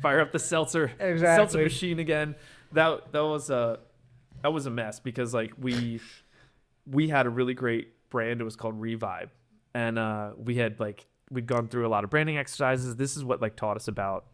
fire up the seltzer machine again. That was a mess because like we had a really great brand. It was called Revibe, and we'd gone through a lot of branding exercises. This is what like taught us about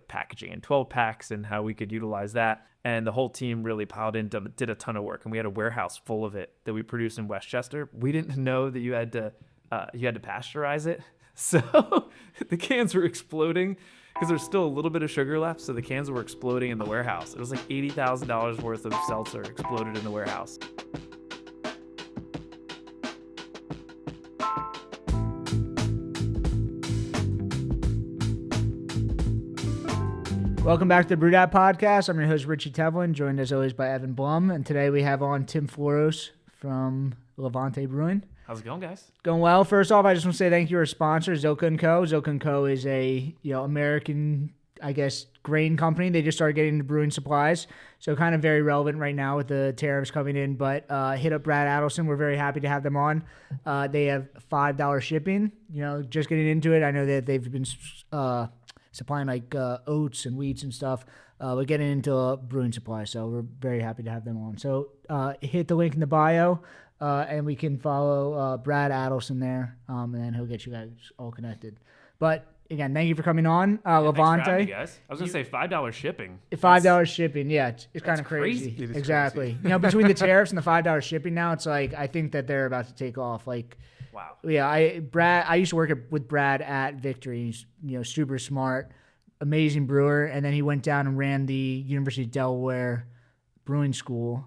packaging and 12 packs and how we could utilize that. And the whole team really piled in, did a ton of work, and we had a warehouse full of it that we produced in Westchester. We didn't know that you had to pasteurize it, so the cans were exploding because there's still a little bit of sugar left. So the cans were exploding in the warehouse. It was like $80,000 worth of seltzer exploded in the warehouse. Welcome back to the Brew Dad Podcast. I'm your host, Richie Tevlin, joined as always by Evan Blum. And today we have on Tim Floros from LeVante Brewing. How's it going, guys? Going well. First off, I just want to say thank you to our sponsor, Zilka & Co. Zilka & Co. is a American, I guess, grain company. They just started getting into brewing supplies, so kind of very relevant right now with the tariffs coming in. But hit up Brad Adelson. We're very happy to have them on. They have $5 shipping. Just getting into it. I know that they've been supplying like oats and wheats and stuff. We're getting into brewing supplies, so we're very happy to have them on. So hit the link in the bio, and we can follow Brad Adelson there, and then he'll get you guys all connected. But again, thank you for coming on, LeVante. Thanks for having me, guys. I was gonna say $5 shipping. $5 shipping, yeah, it's kind of crazy. Exactly. Crazy. Between the tariffs and the $5 shipping now, it's like I think that they're about to take off. Like, wow. Yeah, I used to work with Brad at Victory. He's super smart, amazing brewer, and then he went down and ran the University of Delaware Brewing School.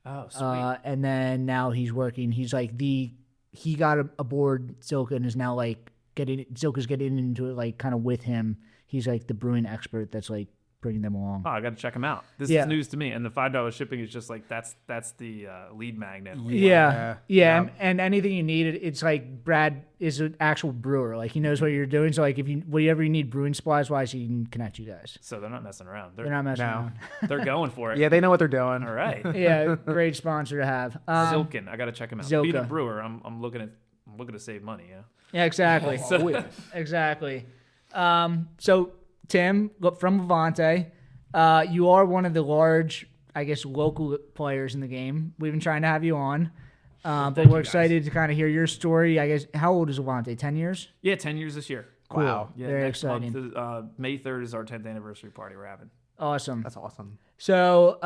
Oh, sweet. And then now he's working. He's like he got aboard Zilka and is now like Zilka's getting into it like kind of with him. He's like the brewing expert that's like bringing them along. Oh, I got to check them out. This is news to me, and the $5 shipping is just like that's the lead magnet. Yeah. And anything you need, it's like Brad is an actual brewer. Like he knows what you're doing. So like if whatever you need brewing supplies wise, he can connect you guys. So they're not messing around. They're not messing around. They're going for it. Yeah, they know what they're doing. All right. Yeah, great sponsor to have. Zilkin, I got to check them out. Zilka. Being a brewer, I'm looking to save money. Yeah. Yeah, exactly. Exactly. So Tim, from LeVante. You are one of the large, I guess, local players in the game. We've been trying to have you on, but we're excited to kind of hear your story. I guess, how old is LeVante? 10 years? Yeah, 10 years this year. Cool. Wow. Yeah, very next exciting. Month, May 3rd is our 10th anniversary party we're having. Awesome. That's awesome. So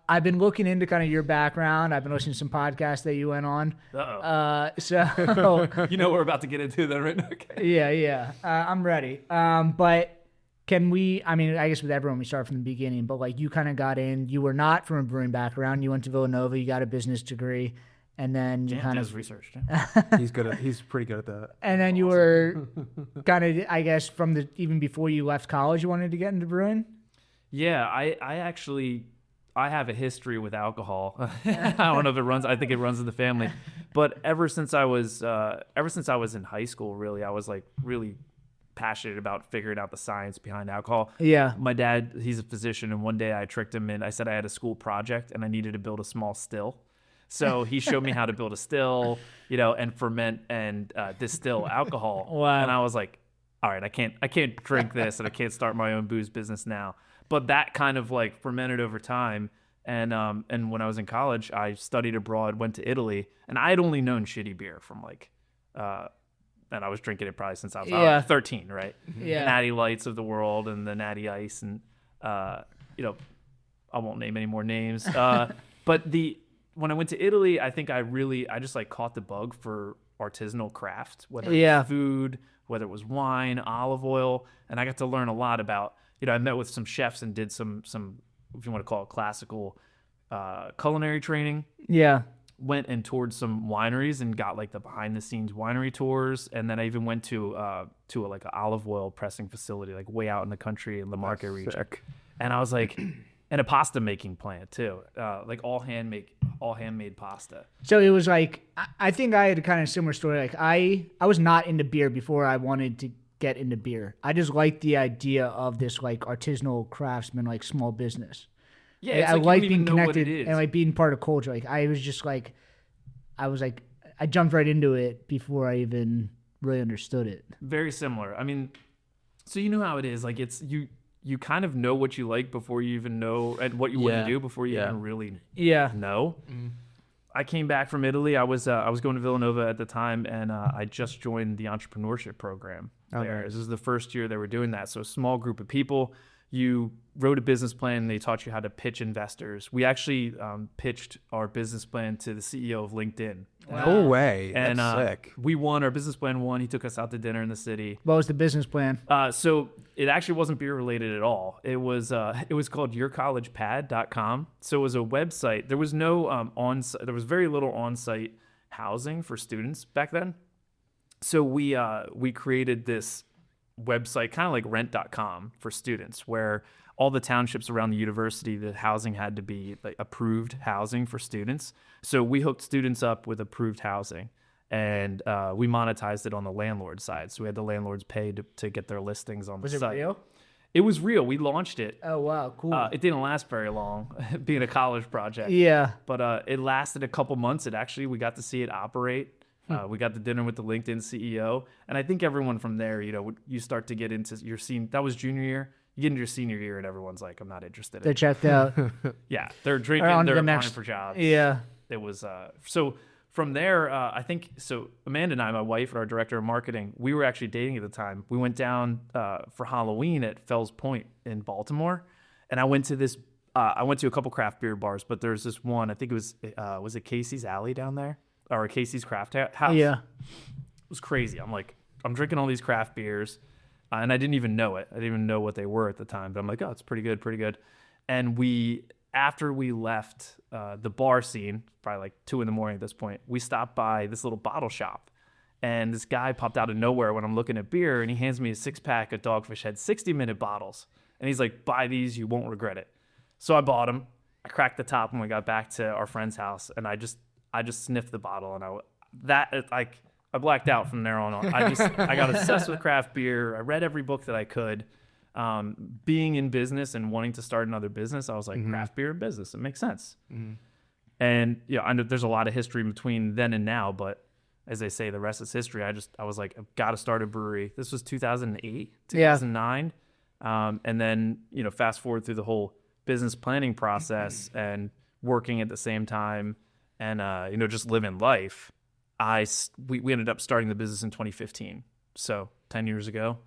I've been looking into kind of your background. I've been listening to some podcasts that you went on. Uh-oh. So we're about to get into that right now. Okay. Yeah. I'm ready. But can we, I guess with everyone, we start from the beginning, but like you kind of got in, you were not from a brewing background. You went to Villanova, you got a business degree, and then you kind of researched. He's pretty good at that. And then you were kind of, I guess, even before you left college, you wanted to get into brewing? Yeah, I have a history with alcohol. I don't know if it runs. I think it runs in the family. But ever since I was in high school, really, I was like really passionate about figuring out the science behind alcohol. Yeah. My dad, he's a physician, and one day I tricked him and I said I had a school project and I needed to build a small still. So he showed me how to build a still, and ferment and distill alcohol. Wow. And I was like, all right, I can't drink this and I can't start my own booze business now. But that kind of like fermented over time. And when I was in college, I studied abroad, went to Italy, and I had only known shitty beer from like, and I was drinking it probably since I was 13, right? Yeah. Natty Lights of the world and the Natty Ice, and I won't name any more names. But when I went to Italy, I think I just like caught the bug for artisanal craft, whether it was food, whether it was wine, olive oil, and I got to learn a lot about. I met with some chefs and did some if you want to call it classical culinary training. Yeah. Went and toured some wineries and got like the behind the scenes winery tours, and then I even went to like an olive oil pressing facility like way out in the country in the Marche region. And I was like, and a pasta making plant too, like all handmade pasta. So it was like, I think I had a kind of similar story. Like I was not into beer before I wanted to get into beer. I just liked the idea of this like artisanal craftsman, like small business. Yeah, I like being connected and like being part of culture. Like I jumped right into it before I even really understood it. Very similar. I mean, so you know how it is. Like it's you you kind of know what you like before you even know, and what you wouldn't do before you even really know. I came back from Italy. I was going to Villanova at the time, and I just joined the entrepreneurship program there. Nice. This is the first year they were doing that. So a small group of people. You wrote a business plan, and they taught you how to pitch investors. We actually pitched our business plan to the CEO of LinkedIn. Wow. No way. And that's sick. We won. Our business plan won. He took us out to dinner in the city. What was the business plan? So it actually wasn't beer related at all. It was called yourcollegepad.com. So it was a website. There was no there was very little on-site housing for students back then. So we created this website, kind of like rent.com for students, where all the townships around the university, the housing had to be like approved housing for students. So we hooked students up with approved housing, and we monetized it on the landlord side. So we had the landlords pay to get their listings on the site. Was it real? It was real. We launched it. Oh, wow. Cool. It didn't last very long, being a college project. Yeah. But it lasted a couple months. We got to see it operate. We got the dinner with the LinkedIn CEO, and I think everyone from there, you start to get into your scene. That was junior year. You get into your senior year, and everyone's like, "I'm not interested." They're checked out. Yeah, they're drinking. They're applying for jobs. Yeah. It was so. From there, I think so. Amanda and I, my wife, and our director of marketing, we were actually dating at the time. We went down for Halloween at Fells Point in Baltimore, and I went to this. I went to a couple craft beer bars, but there's this one. I think it was it Casey's Alley down there? Or Casey's Craft House. Yeah. It was crazy. I'm drinking all these craft beers, and I didn't even know it. I didn't even know what they were at the time, but I'm like, oh, it's pretty good. And after we left the bar scene, probably like 2 a.m. at this point, we stopped by this little bottle shop, and this guy popped out of nowhere when I'm looking at beer, and he hands me a 6-pack of Dogfish Head 60-minute bottles, and he's like, buy these, you won't regret it. So I bought them. I cracked the top when we got back to our friend's house, and I just sniffed the bottle, and I blacked out from there on. I got obsessed with craft beer. I read every book that I could. Being in business and wanting to start another business, I was like, craft beer and business, it makes sense. And I know there's a lot of history between then and now, but as they say, the rest is history. I was like, I've got to start a brewery. This was 2008, 2009, and then fast forward through the whole business planning process and working at the same time. And just living life, we ended up starting the business in 2015, so 10 years ago,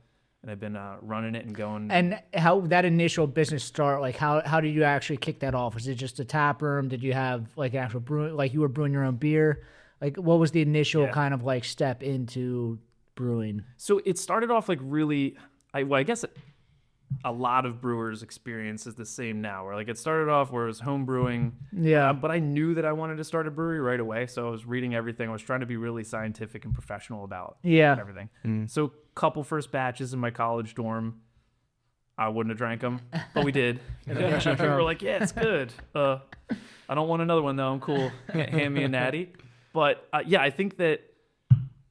and I've been running it and going. And how that initial business start, like how did you actually kick that off? Was it just a tap room? Did you have like actual brewing, like you were brewing your own beer? Like what was the initial kind of like step into brewing? So it started off like really, I guess a lot of brewers' experience is the same now, where like it started off where it was home brewing. Yeah. But I knew that I wanted to start a brewery right away. So I was reading everything. I was trying to be really scientific and professional about everything. So couple first batches in my college dorm. I wouldn't have drank them, but we did. We were like, yeah, it's good. I don't want another one though. I'm cool. Hand me a natty. But I think that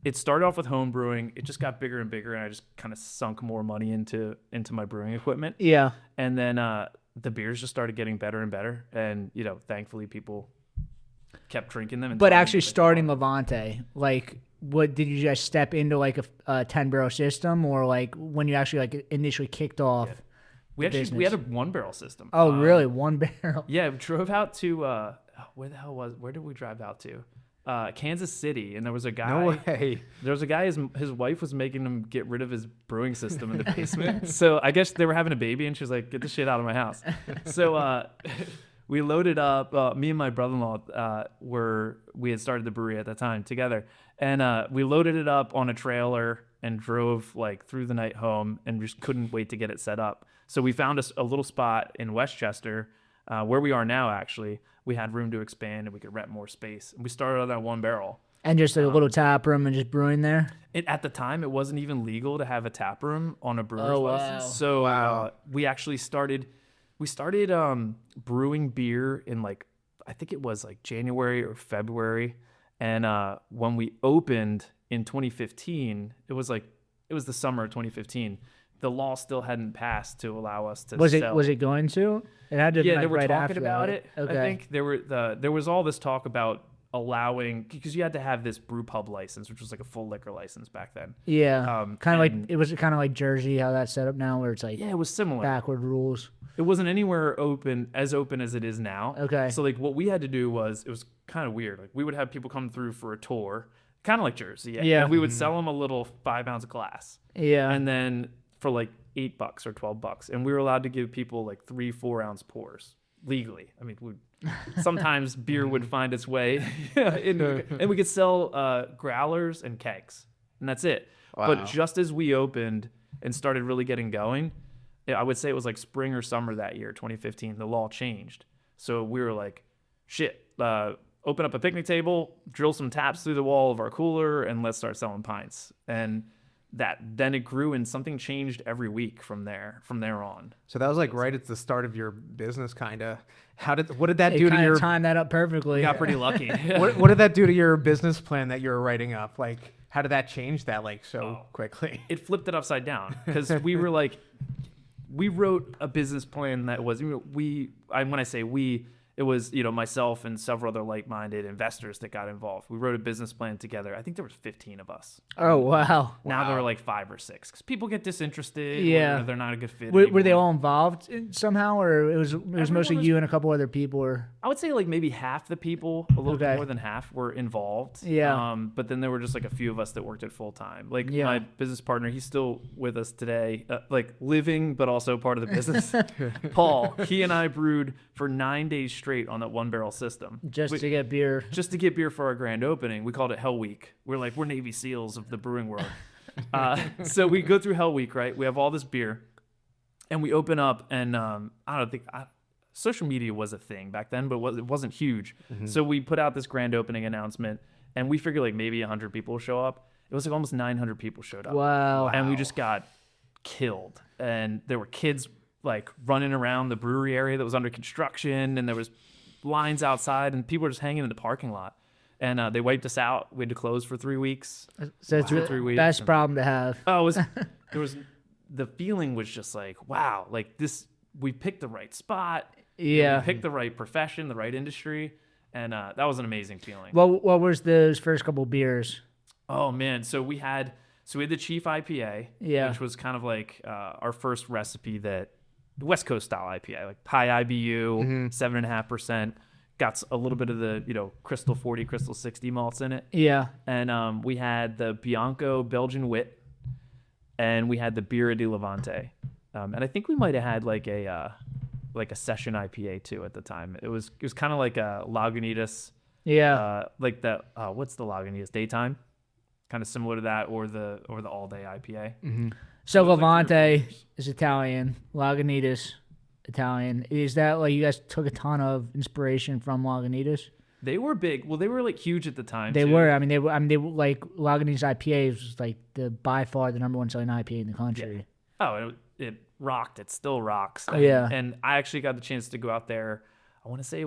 it started off with home brewing. It just got bigger and bigger, and I just kind of sunk more money into my brewing equipment. Yeah. And then the beers just started getting better and better, and thankfully people kept drinking them. But actually starting LeVante, like, what did you guys step into like a 10-barrel system, or like when you actually like initially kicked off? Yeah. We had a 1-barrel system. Oh, really? 1 barrel? Yeah, we drove out to where did we drive out to? Kansas City, and there was a guy. No way. There was a guy. His wife was making him get rid of his brewing system in the basement. So I guess they were having a baby, and she was like, "Get the shit out of my house." So we loaded up. Me and my brother-in-law we had started the brewery at that time together, and we loaded it up on a trailer and drove like through the night home, and just couldn't wait to get it set up. So we found a little spot in Westchester, where we are now. Actually, we had room to expand, and we could rent more space. And we started on that 1 barrel. And just a little tap room and just brewing there? At the time, it wasn't even legal to have a tap room on a brewer's license. So we actually started brewing beer in like, I think it was like January or February. And when we opened in 2015, it was the summer of 2015. The law still hadn't passed to allow us to sell. Was it going to? It had to. Yeah, they were talking about it. Okay. I think there was all this talk about allowing, because you had to have this brew pub license, which was like a full liquor license back then. Yeah. Kind of like, it was kind of like Jersey, how that's set up now, where it's like, Yeah, it was similar. backward rules. It wasn't anywhere open as it is now. Okay. So like what we had to do was, it was kind of weird. Like we would have people come through for a tour, kind of like Jersey. Yeah. And we would sell them a little 5-ounce glass. Yeah. And then for like $8 or $12, and we were allowed to give people like 3-4 ounce pours legally. I mean, sometimes beer would find its way, and we could sell growlers and kegs, and that's it. Wow. But just as we opened and started really getting going, I would say it was like spring or summer that year, 2015. The law changed, so we were like, "Shit, open up a picnic table, drill some taps through the wall of our cooler, and let's start selling pints." And then it grew, and something changed every week from there on. So that was like right at the start of your business, kind of. What did that do to your? Timed that up perfectly. We got pretty lucky. What did that do to your business plan that you were writing up? Like, how did that change that like so quickly? It flipped it upside down, because we were like, we wrote a business plan that was, when I say we, it was, myself and several other like-minded investors that got involved. We wrote a business plan together. I think there was 15 of us. Oh, wow. Now there are like 5 or 6, because people get disinterested. Yeah. Or they're not a good fit. Were they all involved somehow, or it was mostly you and a couple other people? Or I would say like maybe half the people, a little bit more than half, were involved. Yeah. But then there were just like a few of us that worked it full time. Like Yeah. my business partner, he's still with us today, like living, but also part of the business. Paul, he and I brewed for 9 days straight on that 1-barrel system. just to get beer. Just to get beer for our grand opening. We called it Hell Week. We're Navy SEALs of the brewing world. So we go through Hell Week, right? We have all this beer, and we open up, and I don't think social media was a thing back then, but it wasn't huge. Mm-hmm. So we put out this grand opening announcement, and we figured like maybe 100 people will show up. It was like almost 900 people showed up. Wow. And we just got killed. And there were kids like running around the brewery area that was under construction, and there was lines outside, and people were just hanging in the parking lot. And they wiped us out. We had to close for 3 weeks. So it's the 3 weeks. best problem to have. Oh, the feeling was just like, wow, like this, we picked the right spot. Yeah. We picked the right profession, the right industry. And that was an amazing feeling. What was those first couple beers? Oh man. So we had the Chief IPA, which was kind of like our first recipe, that the West Coast style IPA, like high IBU, 7.5%. Got a little bit of the, Crystal 40, Crystal 60 malts in it. Yeah. And we had the Bianco Belgian Wit, and we had the Birra di LeVante. And I think we might have had like a session IPA too at the time. It was kind of like a Lagunitas. Yeah. Like the what's the Lagunitas Daytime? Kind of similar to that, or the all day IPA. Mm-hmm. So LeVante is Italian, Lagunitas Italian. Is that like you guys took a ton of inspiration from Lagunitas? They were big. Well, they were like huge at the time. They too. were. I mean, they were like Lagunitas IPA was like by far the number one selling IPA in the country. Yeah. Oh, it rocked. It still rocks. Yeah. And I actually got the chance to go out there. I want to say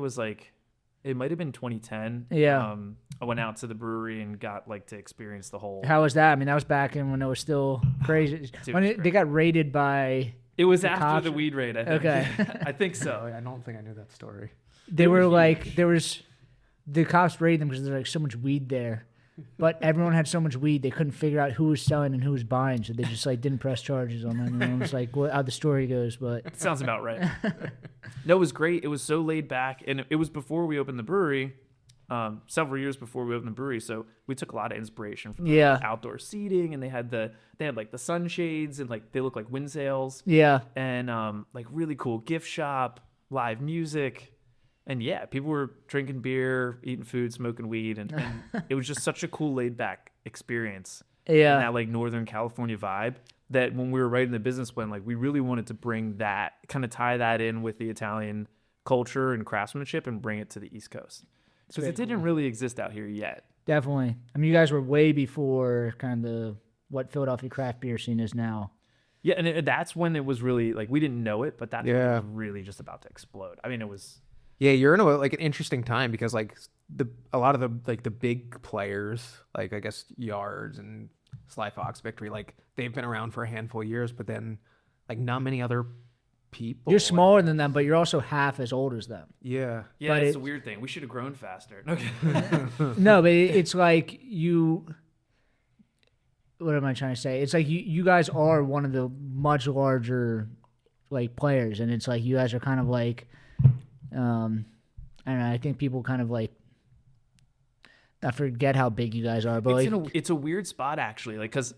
it might have been 2010. Yeah. I went out to the brewery and got to experience the whole. How was that? I mean, that was back in when it was still crazy. They got raided by. It was after cops. the weed raid, I think. Okay. I think so. I don't think I knew that story. There was the cops raided them because there's like so much weed there, but everyone had so much weed they couldn't figure out who was selling and who was buying, so they just didn't press charges on anyone. It's like how the story goes, but it sounds about right. No, it was great. It was so laid back, and it was before we opened the brewery. Several years before we opened the brewery, so we took a lot of inspiration from the outdoor seating, and they had the sunshades, and they look like wind sails, and really cool gift shop, live music, and people were drinking beer, eating food, smoking weed, and it was just such a cool laid back experience. And that Northern California vibe, that when we were writing the business plan, we really wanted to bring that, kind of tie that in with the Italian culture and craftsmanship, and bring it to the East Coast. Because it didn't really exist out here yet. Definitely. I mean, you guys were way before kind of what Philadelphia craft beer scene is now. Yeah, and that's when it was really, we didn't know it, but that's when it was really just about to explode. I mean, it was... Yeah, you're in an interesting time, because a lot of the big players, I guess Yards and Sly Fox Victory, they've been around for a handful of years, but then not many other people. You're smaller than them, but you're also half as old as them. Yeah. Yeah, But it's a weird thing. We should have grown faster. Okay. No, but it's like you. What am I trying to say? It's like you guys are one of the much larger like players, and it's like you guys are kind of like, I don't know. I think people kind of like. I forget how big you guys are, but It's a weird spot actually, like because.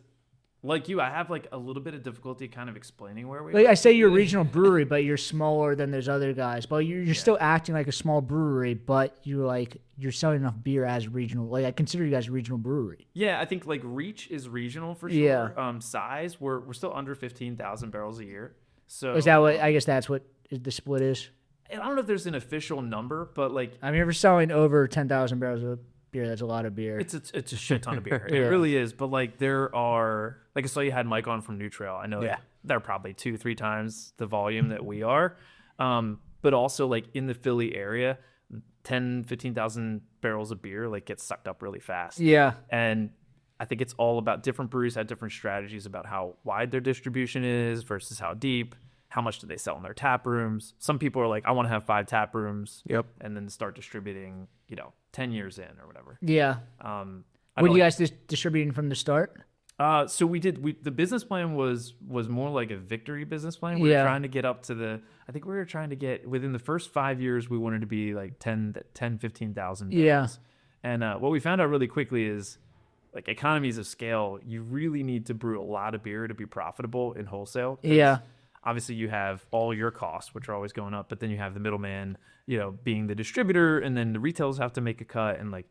Like you, I have like a little bit of difficulty kind of explaining where we are. Like I say you're a regional brewery, but you're smaller than those other guys. But you're still acting like a small brewery, but you're selling enough beer as regional. Like I consider you guys a regional brewery. Yeah, I think like reach is regional for sure. Yeah. Size, we're still under 15,000 barrels a year. So Is that what I guess that's what the split is? I don't know if there's an official number, but like I mean, if we're selling over 10,000 barrels of beer, that's a lot of beer. it's a shit ton of beer. It really is. But like there are like I saw you had Mike on from New Trail. I know they're probably 2-3 times the volume that we are. But also like in the Philly area, 15,000 barrels of beer like gets sucked up really fast. Yeah. And I think it's all about different breweries have different strategies about how wide their distribution is versus how deep. How much do they sell in their tap rooms? Some people are like, I want to have 5 tap rooms. Yep. And then start distributing, 10 years in or whatever. Yeah. Were you guys distributing from the start? So the business plan was more like a victory business plan. We were trying to get up to I think we were trying to get within the first 5 years, we wanted to be like 15,000 barrels. Yeah. And what we found out really quickly is like economies of scale, you really need to brew a lot of beer to be profitable in wholesale. Yeah. Obviously, you have all your costs, which are always going up, but then you have the middleman, being the distributor, and then the retailers have to make a cut. And like,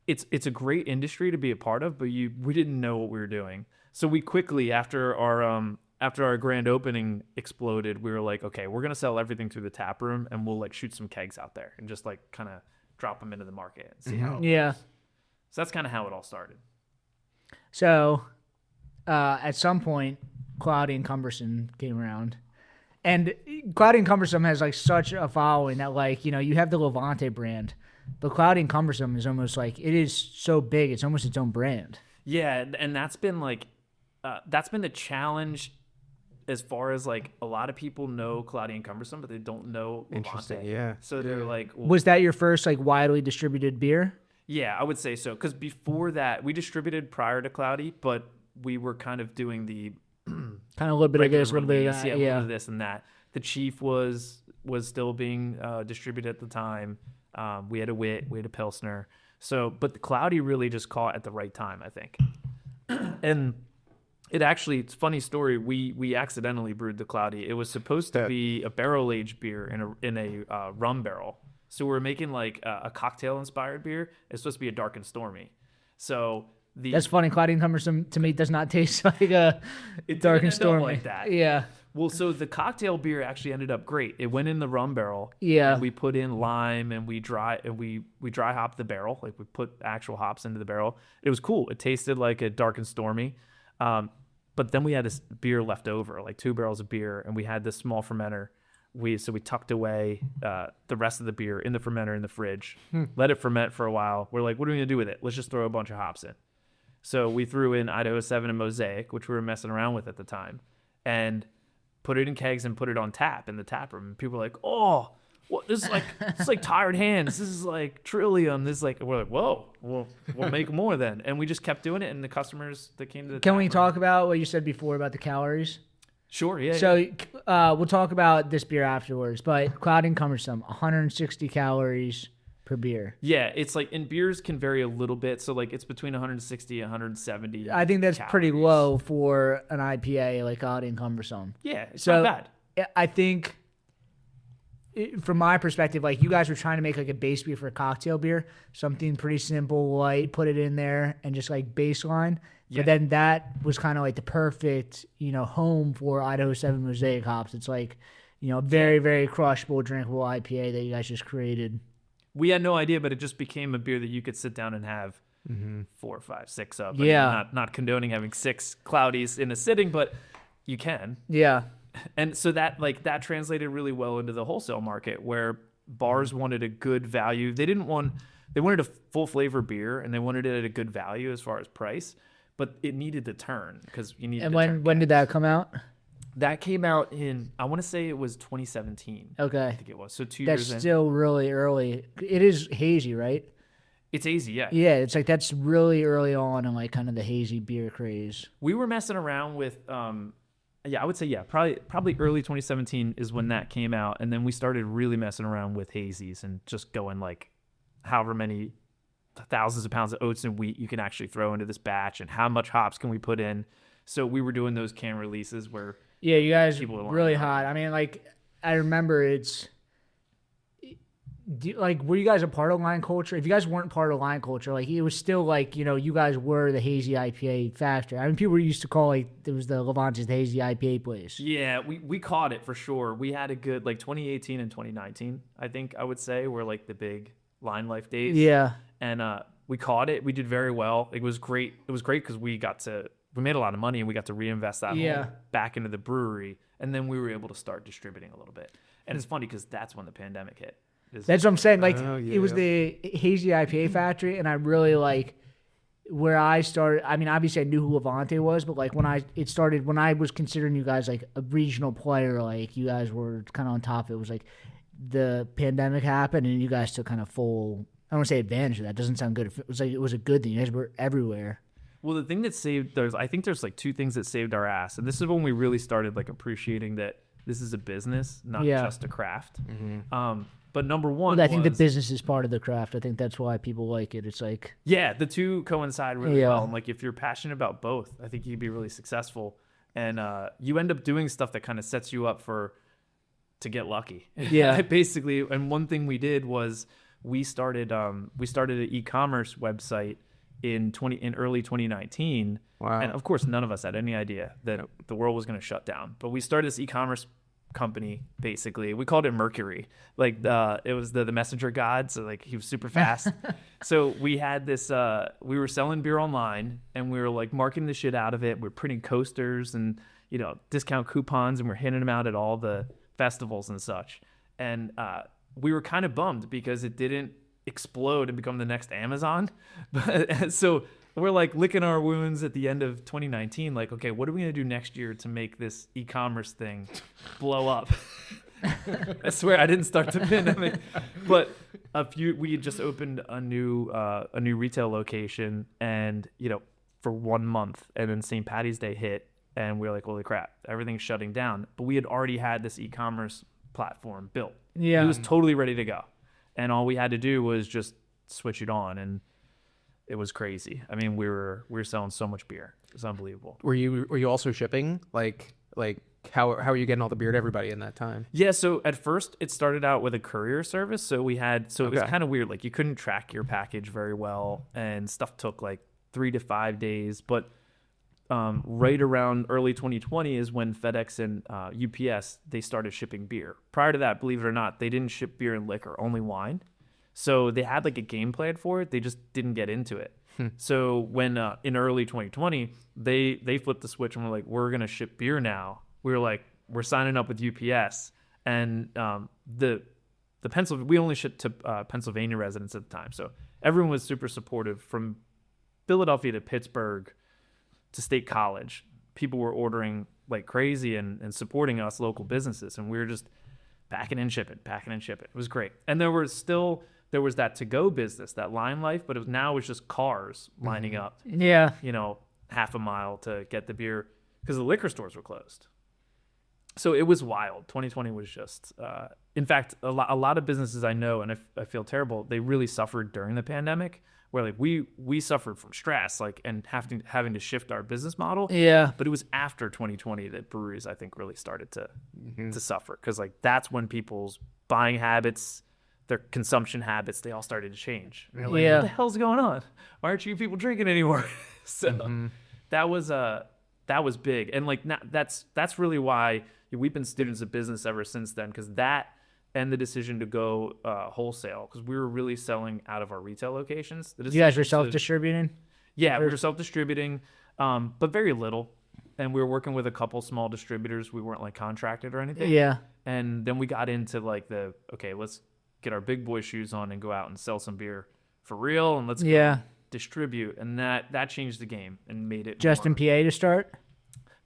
it's a great industry to be a part of, but we didn't know what we were doing. So we quickly, after our grand opening exploded, we were like, okay, we're gonna sell everything through the tap room, and we'll like shoot some kegs out there and just like kind of drop them into the market and see how. Yeah. So that's kind of how it all started. So, at some point, Cloudy and Cumbersome came around, and Cloudy and Cumbersome has like such a following that like you have the LeVante brand, but Cloudy and Cumbersome is almost like it is so big it's almost its own brand. Yeah, and that's been like that's been the challenge as far as like a lot of people know Cloudy and Cumbersome, but they don't know LeVante. Interesting, yeah. So they're like, well, was that your first like widely distributed beer? Yeah, I would say so. Because before that, we distributed prior to Cloudy, but we were kind of doing the kind of a little bit of this, a little bit of that. A little bit of this and that. The Chief was still being distributed at the time. We had a Wit, we had a Pilsner. So, but the Cloudy really just caught at the right time, I think. And it's a funny story. We accidentally brewed the Cloudy. It was supposed to be a barrel aged beer in a rum barrel. So we're making like a cocktail inspired beer. It's supposed to be a dark and stormy. So that's funny. Cloudy and Cumbersome to me does not taste like a dark and stormy like that. Yeah. Well, so the cocktail beer actually ended up great. It went in the rum barrel. Yeah. And we put in lime and we dry hopped the barrel. Like we put actual hops into the barrel. It was cool. It tasted like a dark and stormy. But then we had this beer left over, like 2 barrels of beer, and we had this small fermenter. We tucked away the rest of the beer in the fermenter in the fridge, let it ferment for a while. We're like, what are we gonna do with it? Let's just throw a bunch of hops in. So we threw in Idaho 7 and Mosaic, which we were messing around with at the time, and put it in kegs and put it on tap in the tap room. And people were like, oh, what? This is like it's like Tired Hands. This is like Trillium. This is like, we're like, whoa, we'll make more then. And we just kept doing it, and the customers that came to the Can we room, talk about what you said before about the calories? Sure, yeah. So we'll talk about this beer afterwards, but Cloudy and Cumbersome, 160 calories per beer. Yeah, it's like, and beers can vary a little bit. So like it's between 160 and 170. I think that's calories. pretty low for an IPA like Cloudy and Cumbersome. Yeah, it's not bad. I think from my perspective, like you guys were trying to make like a base beer for a cocktail beer, something pretty simple, light, put it in there and just like baseline. Yeah. But then that was kind of like the perfect, home for Idaho 7 Mosaic hops. It's like, very, very crushable, drinkable IPA that you guys just created. We had no idea, but it just became a beer that you could sit down and have 4, 5, 6 of. Yeah. I mean, not condoning having 6 Cloudies in a sitting, but you can. Yeah. And so that translated really well into the wholesale market where bars wanted a good value. They wanted a full flavor beer and they wanted it at a good value as far as price, but it needed to turn because you needed. And when did that come out? That came out in, I want to say it was 2017. Okay. I think it was. So 2 That's years in. still really early. It is hazy, right? It's hazy, yeah. Yeah, it's like that's really early on in like kind of the hazy beer craze. We were messing around with, I would say, probably early 2017 is when that came out. And then we started really messing around with hazies and just going like however many thousands of pounds of oats and wheat you can actually throw into this batch and how much hops can we put in. So we were doing those can releases where you guys people were really hot. I mean, like I remember were you guys a part of line culture? If you guys weren't part of line culture, like it was still like, you guys were the hazy IPA factory. I mean, people used to call like it was the LeVante's hazy IPA place. Yeah, we caught it for sure. We had a good like 2018 and 2019, I think I would say were like the big line life days. Yeah. And we caught it. We did very well. It was great. It was great because we made a lot of money and we got to reinvest that back into the brewery. And then we were able to start distributing a little bit. And it's funny because that's when the pandemic hit. That's what I'm saying. Like it was the hazy IPA factory, and I really like where I started. I mean, obviously I knew who LeVante was, but like when I was considering you guys like a regional player, like you guys were kind of on top of it. It was like the pandemic happened, and you guys took kind of full. I don't want to say advantage of that. Doesn't sound good. It was a good thing. You guys were everywhere. Well, the thing that I think there's like two things that saved our ass, and this is when we really started like appreciating that this is a business, not just a craft. Mm-hmm. But number one, I think the business is part of the craft. I think that's why people like it. It's like the two coincide really well. And like if you're passionate about both, I think you'd be really successful. And you end up doing stuff that kind of sets you up to get lucky. Yeah, basically. And one thing we did was we started an e-commerce website in early 2019. Wow. And of course, none of us had any idea that the world was going to shut down. But we started this e-commerce company, basically. We called it Mercury. Like it was the messenger god, so like he was super fast. So we had this we were selling beer online and we were like marketing the shit out of it. We're printing coasters and discount coupons, and we're handing them out at all the festivals and such. And we were kind of bummed because it didn't explode and become the next Amazon. But so we're like licking our wounds at the end of 2019. Like, okay, what are we going to do next year to make this e-commerce thing blow up? I swear I didn't start the pandemic, but we had just opened a new retail location, and for 1 month, and then St. Patty's Day hit, and we were like, holy crap, everything's shutting down. But we had already had this e-commerce platform built. Yeah, it was totally ready to go, and all we had to do was just switch it on, and it was crazy. I mean, we were selling so much beer. It was unbelievable. Were you also shipping? Like how are you getting all the beer to everybody in that time? Yeah, so at first it started out with a courier service. So it was kind of weird. Like you couldn't track your package very well, and stuff took like 3 to 5 days. But right around early 2020 is when FedEx and UPS, they started shipping beer. Prior to that, believe it or not, they didn't ship beer and liquor, only wine. So they had like a game plan for it. They just didn't get into it. So when in early 2020, they flipped the switch and were like, we're going to ship beer now. We were like, we're signing up with UPS. And we only shipped to Pennsylvania residents at the time. So everyone was super supportive, from Philadelphia to Pittsburgh to State College. People were ordering like crazy and supporting us local businesses. And we were just packing and shipping. It was great. And there was that to-go business, that line life, but it was just cars lining up. Yeah. Half a mile to get the beer because the liquor stores were closed. So it was wild. 2020 was just, in fact, a lot of businesses I know, and I feel terrible, they really suffered during the pandemic, where like we suffered from stress, like, and having to shift our business model. Yeah. But it was after 2020 that breweries, I think, really started to suffer, because like that's when people's buying habits, their consumption habits, they all started to change. Like, what the hell's going on? Why aren't you people drinking anymore? So that was big, and like that's really why we've been students of business ever since then, because that and the decision to go wholesale, because we were really selling out of our retail locations. You guys were self-distributing? Yeah, we were self-distributing, but very little, and we were working with a couple small distributors. We weren't like contracted or anything. Yeah, and then we got into like let's get our big boy shoes on and go out and sell some beer for real, and let's distribute, and that changed the game and made it just in PA to start.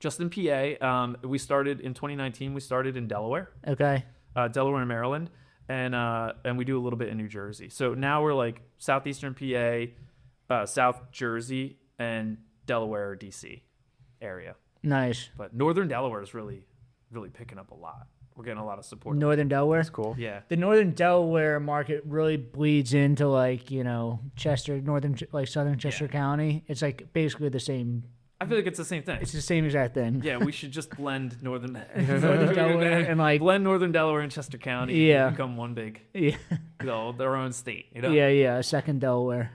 Just in PA. We started in 2019. We started in Delaware. Okay. Delaware and Maryland, and we do a little bit in New Jersey. So now we're like southeastern PA, South Jersey, and Delaware or DC area. Nice. But northern Delaware is really, really picking up a lot. We're getting a lot of support. Northern Delaware? That's cool. Yeah. The northern Delaware market really bleeds into like, Chester, southern Chester County. It's like basically the same. I feel like it's the same thing. It's the same exact thing. Yeah, we should just blend northern Delaware and like blend northern Delaware and Chester County. Yeah. And become one big, Yeah. Their own state. Yeah, a second Delaware.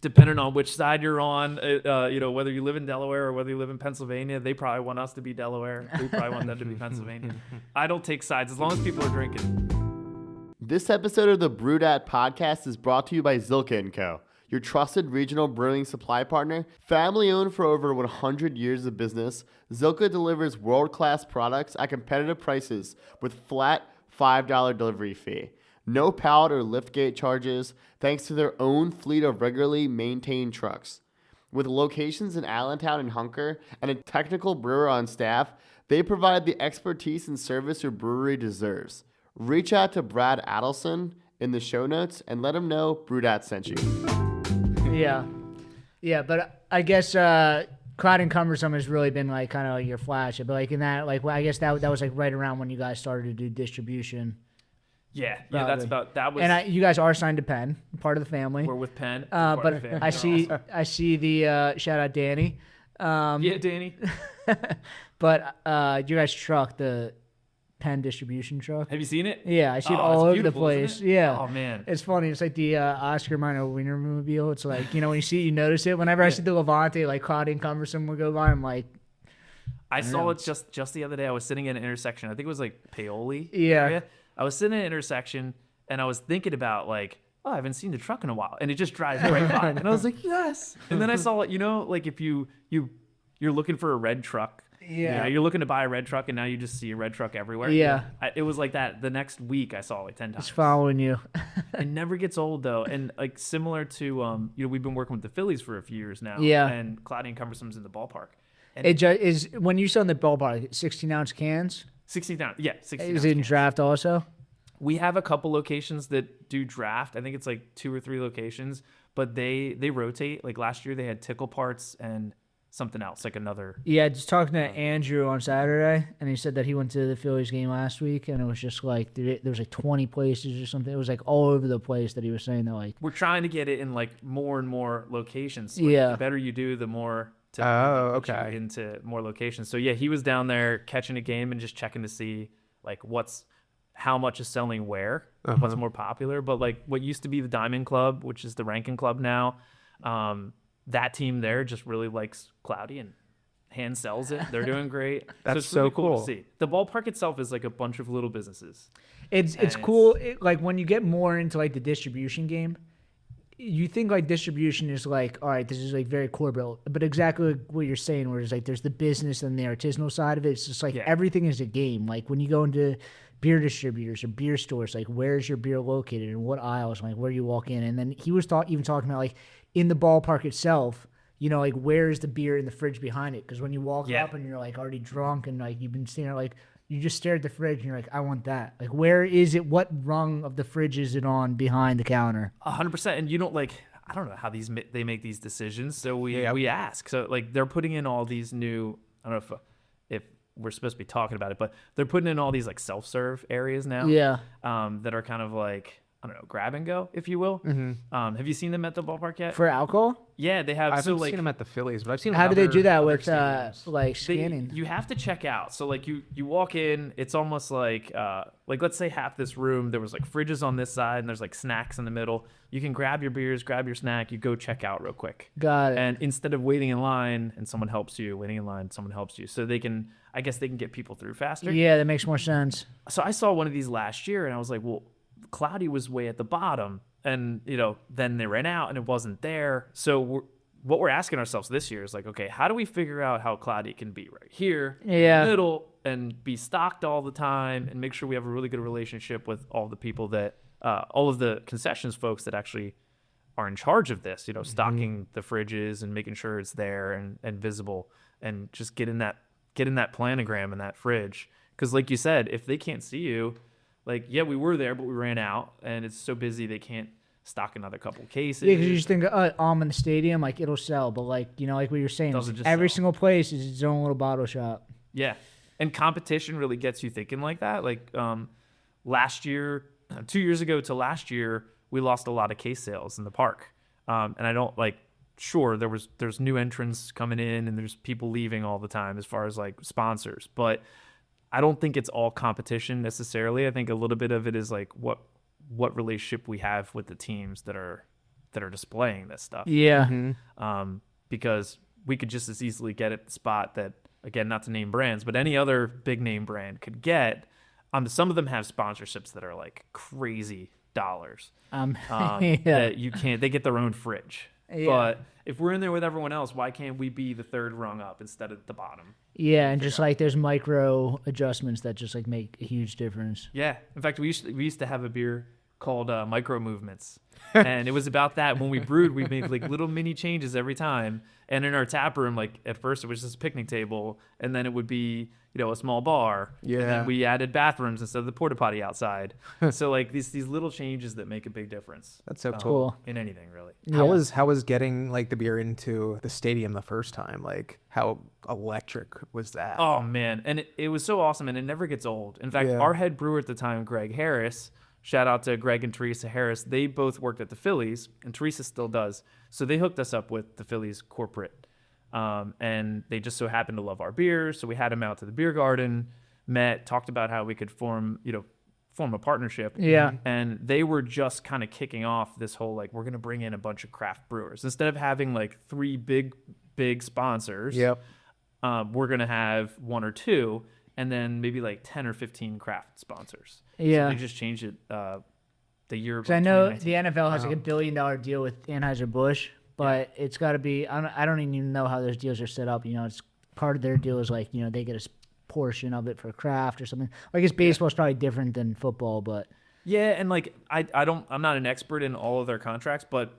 Depending on which side you're on, whether you live in Delaware or whether you live in Pennsylvania, they probably want us to be Delaware. We probably want them to be Pennsylvania. I don't take sides as long as people are drinking. This episode of the Brewdat podcast is brought to you by Zilka & Co., your trusted regional brewing supply partner. Family owned for over 100 years of business, Zilka delivers world-class products at competitive prices with flat $5 delivery fee. No pallet or liftgate charges, thanks to their own fleet of regularly maintained trucks. With locations in Allentown and Hunker and a technical brewer on staff, they provide the expertise and service your brewery deserves. Reach out to Brad Adelson in the show notes and let him know Brewdat sent you. Yeah, but I guess Cloudy and Cumbersome has really been like kind of like your flagship. But like in that, like I guess that was like right around when you guys started to do distribution. Yeah, Probably. that was. And you guys are signed to Penn, part of the family. We're with Penn. But I see the shout out Danny. Yeah, Danny. But you guys truck the Penn distribution truck. Have you seen it? Yeah, I see it Oh, all it's over the beautiful, place. isn't it? Yeah. Oh man, It's funny. It's like the Oscar Minor Wienermobile. It's like, when you see it, you notice it. Whenever I see the LeVante, like Cloudy and Cumbersome will go by, I'm like, I saw it just the other day. I was sitting in an intersection. I think it was like Paoli. Yeah. area. I was sitting in an intersection and I was thinking about like, I haven't seen the truck in a while, and it just drives right by, and I was like, yes. And then I saw it. Like if you're looking for a red truck. Yeah. You're looking to buy a red truck, and now you just see a red truck everywhere. Yeah. It was like that. The next week, I saw it like 10 times. it's following you. It never gets old though, and like similar to we've been working with the Phillies for a few years now. Yeah. And Cloudy and Cumbersome's in the ballpark. And It is when you sell in the ballpark, 16-ounce cans. 16 ounce, yeah, 16 Is ounce it in cans. draft also? We have a couple locations that do draft. I think it's like 2 or 3 locations, but they rotate. Like last year, they had Tickle Parts and something else, like another. Yeah, just talking to Andrew on Saturday, and he said that he went to the Phillies game last week, and it was just like there was like 20 places or something. It was like all over the place that he was saying that like. We're trying to get it in like more and more locations. Like, Yeah. The better you do, the more. Oh, put you okay. Into more locations. So yeah, he was down there catching a game and just checking to see like how much is selling where, what's more popular. But like what used to be the Diamond Club, which is the ranking club now, that team there just really likes Cloudy and hand sells it. They're doing great. That's it's really so cool to cool. see. The ballpark itself is like a bunch of little businesses. It's cool. Like when you get more into like the distribution game, you think like distribution is like, all right, this is like very corporate, but exactly what you're saying, where it's like there's the business and the artisanal side of it. It's just like everything is a game. Like when you go into beer distributors or beer stores, like where's your beer located and what aisles, like where you walk in. And then he was even talking about like in the ballpark itself, like where's the beer in the fridge behind it? Because when you walk up and you're like already drunk and like you've been sitting there, like you just stare at the fridge and you're like, I want that. Like where is it? What rung of the fridge is it on behind the counter? 100%. And you don't I don't know how they make these decisions. So we ask. So like they're putting in all these new, I don't know if we're supposed to be talking about it, but they're putting in all these like self-serve areas now. Yeah. That are kind of like, I don't know, grab and go, if you will. Mm-hmm. Have you seen them at the ballpark yet? For alcohol? Yeah, they have. I haven't so, seen them at the Phillies, but I've seen them How at do they do that other with stadiums. like scanning? You have to check out. So like you walk in, it's almost like let's say half this room there was like fridges on this side and there's like snacks in the middle. You can grab your beers, grab your snack, you go check out real quick. Got it. And instead of waiting in line and someone helps you, someone helps you. So they can get people through faster. Yeah, that makes more sense. So I saw one of these last year and I was like, well, Cloudy was way at the bottom, and then they ran out and it wasn't there. So what we're asking ourselves this year is like, okay, how do we figure out how Cloudy can be right here in the middle and be stocked all the time and make sure we have a really good relationship with all the people that all of the concessions folks that actually are in charge of this, stocking the fridges and making sure it's there and visible. and just get in that planogram in that fridge. Because like you said, if they can't see you, like, yeah, we were there, but we ran out, and it's so busy they can't stock another couple cases. Yeah, because you just think, I'm in the stadium, like, it'll sell. But, like, you know, like what you're saying, every single place is its own little bottle shop. Yeah. And competition really gets you thinking like that. Like, last year, 2 years ago to last year, we lost a lot of case sales in the park. And I don't, like, sure, there's new entrants coming in, and there's people leaving all the time as far as, like, sponsors. But I don't think it's all competition necessarily. I think a little bit of it is, like, what relationship we have with the teams that are displaying this stuff. Yeah. Mm-hmm. Because we could just as easily get at the spot that, again, not to name brands, but any other big name brand could get. Some of them have sponsorships that are like crazy dollars. That you can't. They get their own fridge. Yeah. But if we're in there with everyone else, why can't we be the third rung up instead of the bottom? Yeah, and just like there's micro adjustments that just like make a huge difference. Yeah. In fact, we used to have a beer called Micro Movements, and it was about that. When we brewed, we made like little mini changes every time. And in our tap room, like at first it was just a picnic table, and then it would be, you know, a small bar. Yeah. And then we added bathrooms instead of the porta potty outside. So like these little changes that make a big difference. That's so cool in anything really. Yeah. How was getting like the beer into the stadium the first time? Like how electric was that? Oh man, and it was so awesome, and it never gets old. In fact, our head brewer at the time, Greg Harris. Shout out to Greg and Teresa Harris. They both worked at the Phillies, and Teresa still does. So they hooked us up with the Phillies corporate. And they just so happened to love our beers. So we had them out to the beer garden, met, talked about how we could form a partnership. Yeah. And they were just kind of kicking off this whole, like, we're going to bring in a bunch of craft brewers. Instead of having like 3 big sponsors, we're going to have 1 or 2. And then maybe like 10 or 15 craft sponsors. Yeah. So they just changed it the year. Because I know the NFL has like $1 billion deal with Anheuser-Busch, but it's got to be, I don't even know how those deals are set up. You know, it's part of their deal is like, you know, they get a portion of it for craft or something. I guess baseball is probably different than football, but. Yeah. And like, I'm not an expert in all of their contracts, but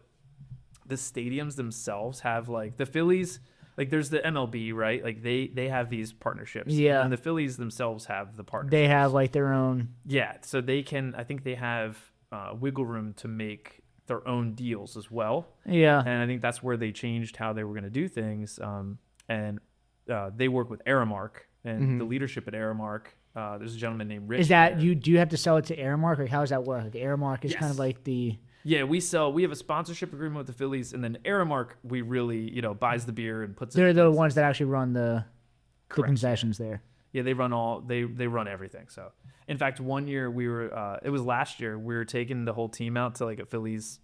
the stadiums themselves have like the Phillies. Like there's the MLB, right? Like they have these partnerships. Yeah. And the Phillies themselves have the partnerships. They have like their own. Yeah. So I think they have wiggle room to make their own deals as well. Yeah. And I think that's where they changed how they were going to do things. And they work with Aramark and the leadership at Aramark. There's a gentleman named Rich. Is that do you have to sell it to Aramark? Like how does that work? Like Aramark is kind of like the. Yeah, we have a sponsorship agreement with the Phillies, and then Aramark, we really, buys the beer and puts it. They're the ones that actually run the concessions there. Yeah, they run they run everything. So, in fact, one year we were, it was last year, we were taking the whole team out to like a Phillies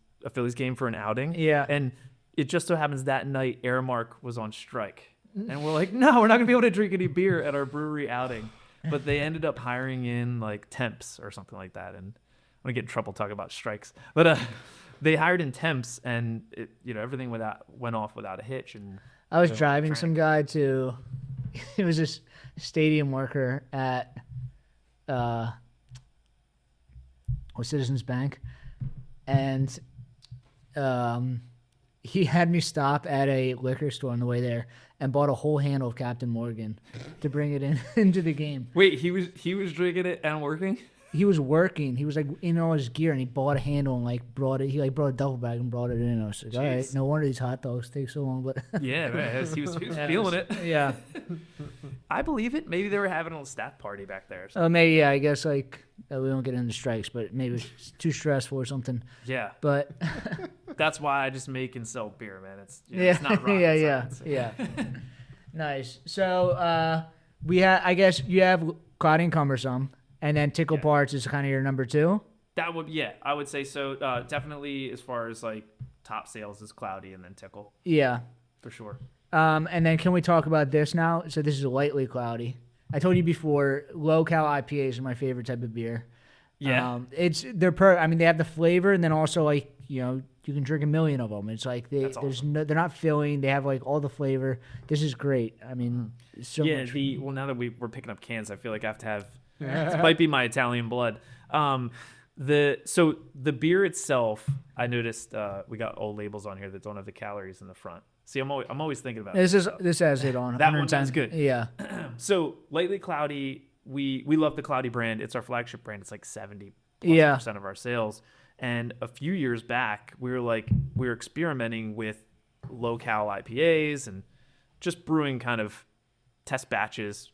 game for an outing. Yeah. And it just so happens that night Aramark was on strike, and we're like, no, we're not gonna be able to drink any beer at our brewery outing. But they ended up hiring in like temps or something like that, and. I'm gonna get in trouble talking about strikes, but they hired in temps, and everything went off without a hitch. And I was driving some guy to, it was this stadium worker at Citizens Bank, and he had me stop at a liquor store on the way there and bought a whole handle of Captain Morgan to bring it into the game. Wait, he was drinking it and working? He was working. He was like in all his gear, and he bought a handle and like brought it. He like brought a duffel bag and brought it in. I was like, all right, no wonder these hot dogs take so long. But yeah, man, he was feeling it. Yeah, I believe it. Maybe they were having a little staff party back there. Oh, maybe. Yeah, I guess like we don't get into strikes, but maybe it's too stressful or something. Yeah, but that's why I just make and sell beer, man. It's it's not rocket science. Yeah. Nice. So I guess you have Cloudy and Cumbersome. And then Tickle Parts is kind of your number 2? I would say so. Definitely as far as like top sales is Cloudy and then Tickle. Yeah. For sure. And then can we talk about this now? So this is lightly cloudy. I told you before, low-cal IPAs are my favorite type of beer. Yeah. They have the flavor, and then also like, you can drink 1 million of them. It's like they're not filling. They have like all the flavor. This is great. I mean, so much. Now that we're picking up cans, I feel like I have to have. This might be my Italian blood. The beer itself, I noticed we got old labels on here that don't have the calories in the front. See, I'm always thinking about This has it on. that one sounds good. Yeah. So Lightly Cloudy, we love the Cloudy brand. It's our flagship brand. It's like 70% of our sales. And a few years back, we were experimenting with low-cal IPAs and just brewing kind of test batches,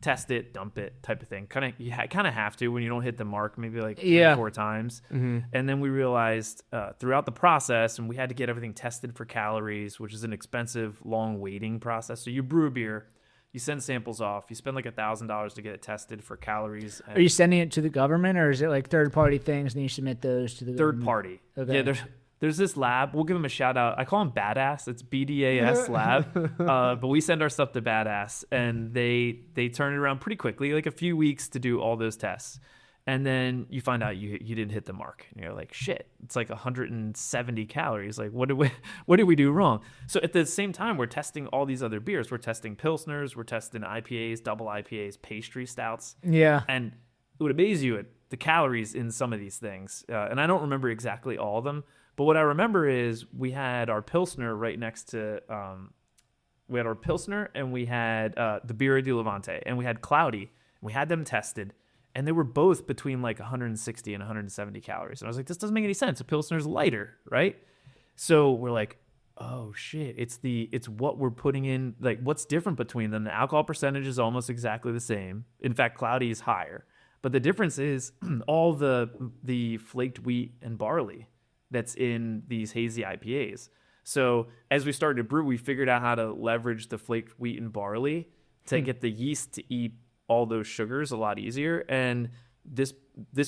test it, dump it type of thing. You kind of have to when you don't hit the mark, maybe like 3-4 times. Mm-hmm. And then we realized throughout the process, and we had to get everything tested for calories, which is an expensive, long waiting process. So you brew a beer, you send samples off, you spend like $1,000 to get it tested for calories. Are you sending it to the government, or is it like third-party things, and you submit those to the third government? party? Okay. Yeah, there's this lab. We'll give them a shout out. I call them Badass. It's BDAS Lab. But we send our stuff to Badass, and they turn it around pretty quickly, like a few weeks to do all those tests. And then you find out you didn't hit the mark, and you're like, shit, it's like 170 calories. Like, what did we do wrong? So at the same time, we're testing all these other beers. We're testing Pilsners, we're testing IPAs, double IPAs, pastry stouts. Yeah. And it would amaze you at the calories in some of these things. And I don't remember exactly all of them. But what I remember is we had our Pilsner right next to, we had our Pilsner and we had the Birra di LeVante and we had Cloudy. We had them tested and they were both between like 160 and 170 calories. And I was like, this doesn't make any sense. A Pilsner's lighter, right? So we're like, oh shit, it's what we're putting in, like what's different between them. The alcohol percentage is almost exactly the same. In fact, Cloudy is higher. But the difference is all the flaked wheat and barley that's in these hazy IPAs. So as we started to brew, we figured out how to leverage the flaked wheat and barley to get the yeast to eat all those sugars a lot easier. And this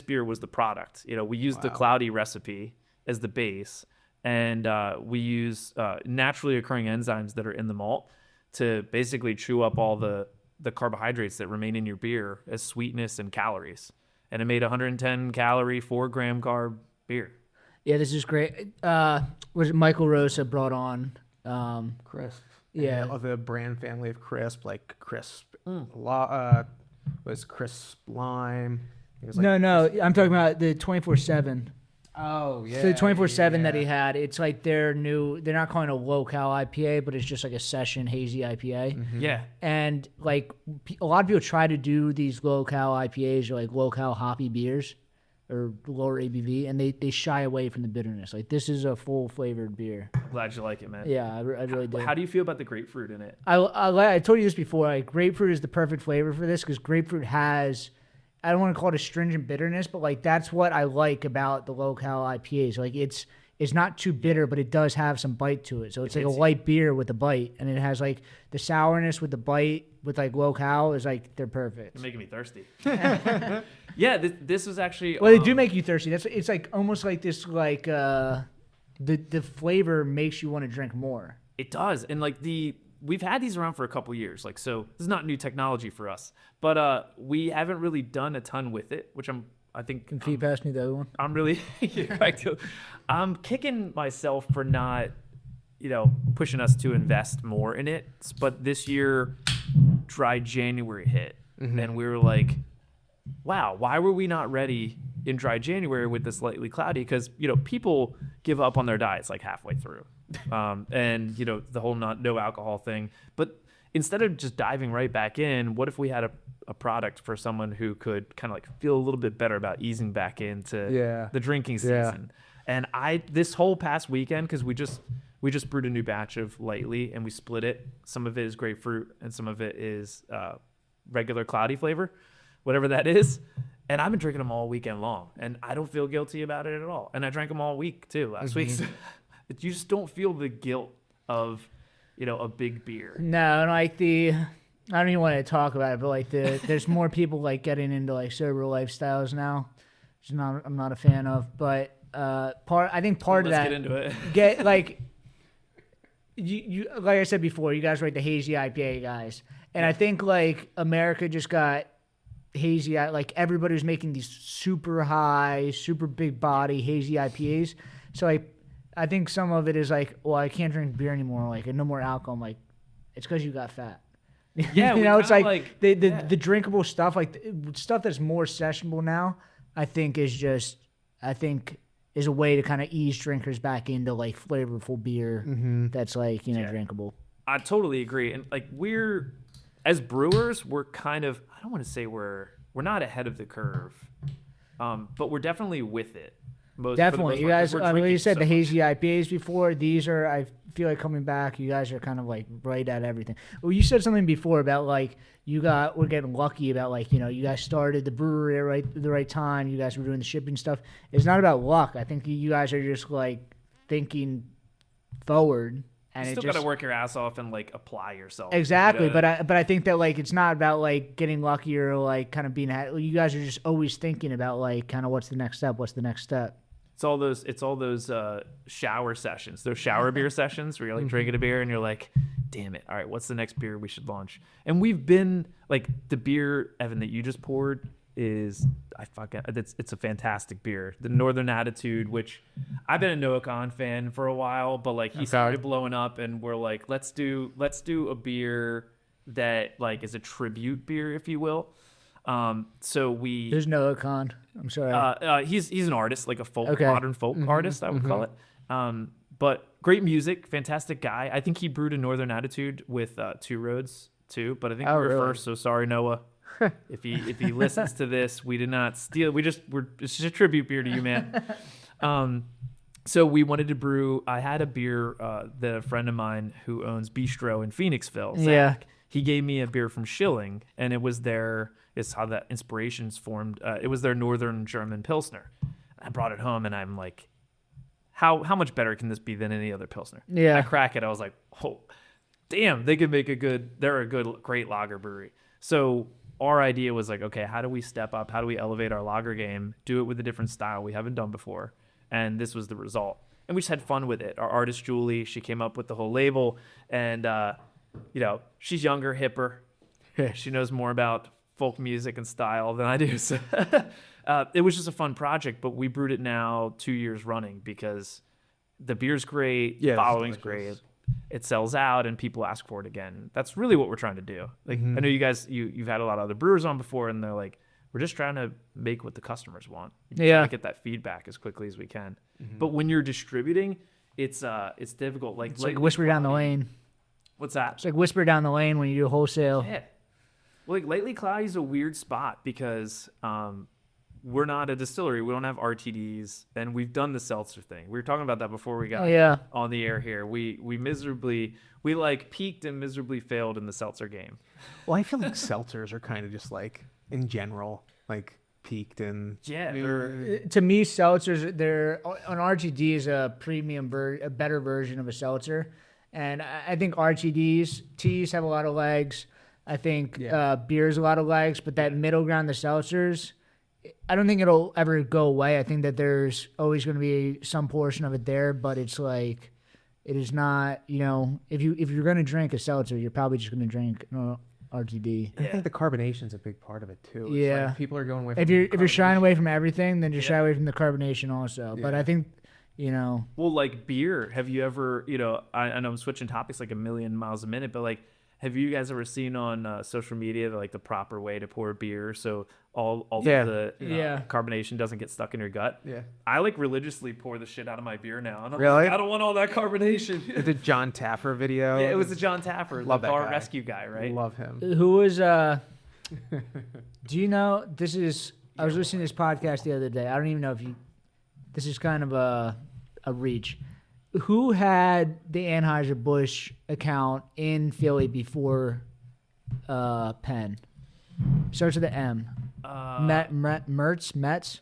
beer was the product. We used the Cloudy recipe as the base, and we use naturally occurring enzymes that are in the malt to basically chew up all the carbohydrates that remain in your beer as sweetness and calories. And it made 110 calorie, 4 gram carb beer. Yeah, this is great. Was it Michael Rosa brought on? Crisp. Yeah. Of the brand family of crisp, like crisp. Was crisp lime. It was like No. I'm talking about the 24/7. Oh, yeah. So the 24/7 that he had, it's like they're not calling it a low-cal IPA, but it's just like a session hazy IPA. Mm-hmm. Yeah. And like a lot of people try to do these low-cal IPAs or like low-cal hoppy beers or lower ABV, and they shy away from the bitterness. Like this is a full-flavored beer. Glad you like it, man. Yeah, I really do. How do you feel about the grapefruit in it? I told you this before. Like grapefruit is the perfect flavor for this because grapefruit has, I don't want to call it astringent bitterness, but like that's what I like about the low-cal IPAs. Like it's not too bitter, but it does have some bite to it. So it's like a light beer with a bite, and it has like the sourness with the bite with like low-cal is like they're perfect. You're making me thirsty. Yeah, this was actually. Well, they do make you thirsty. It's like almost like this like the flavor makes you want to drink more. It does, and like we've had these around for a couple years. Like so, this is not new technology for us, but we haven't really done a ton with it, which I think. Can you pass me the other one? I'm really. I'm kicking myself for not, pushing us to invest more in it. But this year, dry January hit, and we were like, wow, why were we not ready in dry January with this Lightly Cloudy? Because, people give up on their diets like halfway through. And, the whole no alcohol thing. But instead of just diving right back in, what if we had a product for someone who could kind of like feel a little bit better about easing back into the drinking season? And this whole past weekend, because we just brewed a new batch of Lightly and we split it. Some of it is grapefruit and some of it is regular Cloudy flavor, whatever that is. And I've been drinking them all weekend long, and I don't feel guilty about it at all. And I drank them all week too last week. So you just don't feel the guilt of, a big beer. No, like I don't even want to talk about it, but like there's more people like getting into like sober lifestyles now, which I'm not a fan of. But I think part of that. Let's get into it. Get like you like I said before, you guys are like the hazy IPA guys, and I think like America just got hazy, like everybody was making these super high, super big body hazy IPAs. So I think some of it is like, well, I can't drink beer anymore, like no more alcohol. I'm like, it's because you got fat. Yeah, it's like the drinkable stuff, like stuff that's more sessionable now. I think is just, is a way to kind of ease drinkers back into like flavorful beer that's like drinkable. I totally agree, and like as brewers, we're kind of, I don't want to say we're not ahead of the curve, but we're definitely with it. Definitely, you guys. I mean, you said so the hazy IPAs before. These are, I feel like, coming back. You guys are kind of like right at everything. Well, you said something before about like we're getting lucky about like you guys started the brewery at the right time. You guys were doing the shipping stuff. It's not about luck. I think you guys are just like thinking forward. And you still got to work your ass off and like apply yourself. Exactly, but I think that like it's not about like getting lucky or like kind of being. You guys are just always thinking about like kind of what's the next step. What's the next step? It's all those shower sessions, those shower beer sessions where you're like drinking a beer and you're like, damn it, all right, what's the next beer we should launch? And we've been like the beer, Evan, that you just poured is it's a fantastic beer. The Northern Attitude, which I've been a Noah Khan fan for a while, but like he started blowing up and we're like, let's do a beer that like is a tribute beer, if you will. There's Noah Khan. I'm sorry. He's an artist, like a modern folk artist, I would call it. But great music, fantastic guy. I think he brewed a Northern Attitude with Two Roads too, but I think we were first. So sorry, Noah. If he listens to this, we did not steal. It's just a tribute beer to you, man. So we wanted to brew. I had a beer that a friend of mine who owns Bistro in Phoenixville, Zach, he gave me a beer from Schilling, and it was it's how that inspiration's formed. It was their Northern German Pilsner. I brought it home, and I'm like, how much better can this be than any other Pilsner? Yeah. I crack it. I was like, oh, damn, they could make they're a great lager brewery. So our idea was like, okay, how do we step up? How do we elevate our lager game? Do it with a different style we haven't done before. And this was the result. And we just had fun with it. Our artist, Julie, she came up with the whole label. And, she's younger, hipper. She knows more about folk music and style than I do. So it was just a fun project. But we brewed it now 2 years running because the beer's great, following's great. It sells out and people ask for it again. That's really what we're trying to do. Like I know you guys, you've had a lot of other brewers on before, and they're like, we're just trying to make what the customers want. Trying to get that feedback as quickly as we can. But when you're distributing, it's difficult. Like it's like whisper down the lane. What's that? It's like whisper down the lane when you do wholesale. Yeah. Well, like lately, Cloudy's a weird spot because we're not a distillery. We don't have RTDs, and we've done the seltzer thing. We were talking about that before we got on the air here. We peaked and miserably failed in the seltzer game. Well, I feel like seltzers are kind of just like in general, like peaked and to me, seltzers, they're an RTD is a premium a better version of a seltzer, and I think RTDs teas have a lot of legs. I think beer's a lot of legs, but that middle ground, the seltzers, I don't think it'll ever go away. I think that there's always going to be some portion of it there, but it's like it is not. If you're going to drink a seltzer, you're probably just going to drink RTD. I think the carbonation's a big part of it too. It's like people are going away. If you're shying away from everything, then just shy away from the carbonation also. But I think Well, like beer, have you ever? I know I'm switching topics like a million miles a minute, but like, have you guys ever seen on social media the proper way to pour beer so all the carbonation doesn't get stuck in your gut? Yeah. I like religiously pour the shit out of my beer now. And I'm really? like, I don't want all that carbonation. The John Taffer video. Yeah, it was the John Taffer, Love the that bar guy. rescue guy, right? Love him. Who was do you know this is I was listening to this podcast the other day. I don't even know if this is kind of a reach. Who had the Anheuser-Busch account in Philly before Penn? Starts with the M. Metz?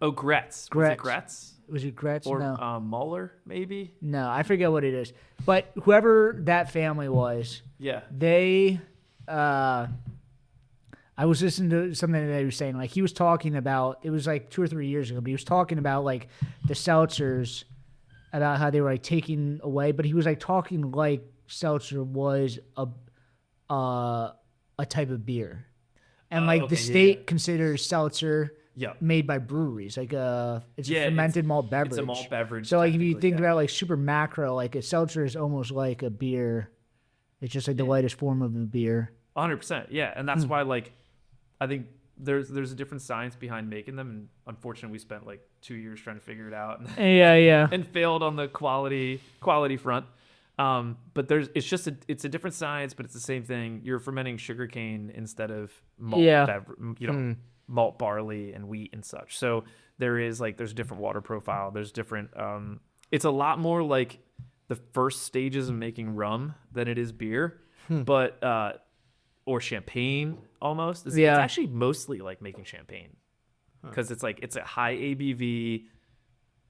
Oh, Gretz. Was it Gretz? Was it Gretz? Or no. Muller, maybe? No, I forget what it is. But whoever that family was, they... I was listening to something that he was saying. Like, he was talking about... It was like 2 or 3 years ago, but he was talking about, like, the seltzers... about how they were like taking away, but he was like talking like seltzer was a type of beer, and the state considers seltzer made by breweries like it's a fermented malt beverage. It's a malt beverage. So like if you think about like super macro, like a seltzer is almost like a beer. It's just like the lightest form of a beer. 100%, yeah, and that's why like I think there's a different science behind making them, and unfortunately we spent like 2 years trying to figure it out and failed on the quality front. But it's a different science, but it's the same thing. You're fermenting sugarcane instead of malt, malt barley and wheat and such. So there's different water profile. There's different, it's a lot more like the first stages of making rum than it is beer, but, or champagne almost. It's actually mostly like making champagne because it's a high ABV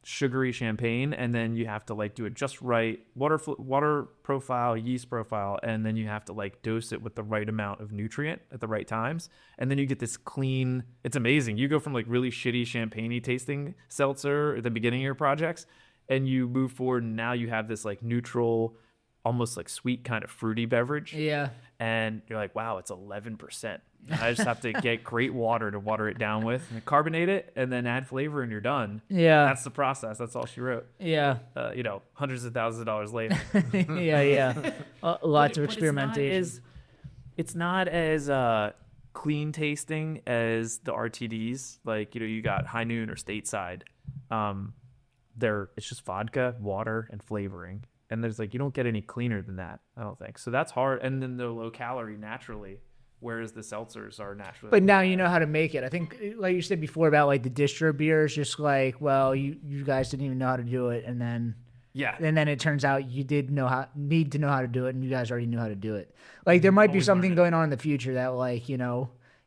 sugary champagne, and then you have to like do it just right, water profile, yeast profile, and then you have to like dose it with the right amount of nutrient at the right times, and then you get this clean. It's amazing. You go from like really shitty champagne-y tasting seltzer at the beginning of your projects, and you move forward, and now you have this like neutral, almost like sweet kind of fruity beverage. Yeah. And you're like, wow, it's 11%. I just have to get great water to water it down with, and carbonate it, and then add flavor, and you're done. Yeah. That's the process. That's all she wrote. Yeah. Hundreds of thousands of dollars later. Yeah. Lots of experimentation. It's not as clean tasting as the RTDs. Like, you got High Noon or Stateside. It's just vodka, water, and flavoring. And there's you don't get any cleaner than that, I don't think. So that's hard. And then they're low calorie naturally, whereas the seltzers are naturally. But now you know how to make it. I think, like you said before about like the distro beers, just like, well, you guys didn't even know how to do it, and then and then it turns out you need to know how to do it, and you guys already knew how to do it. Like there might be something going on in the future that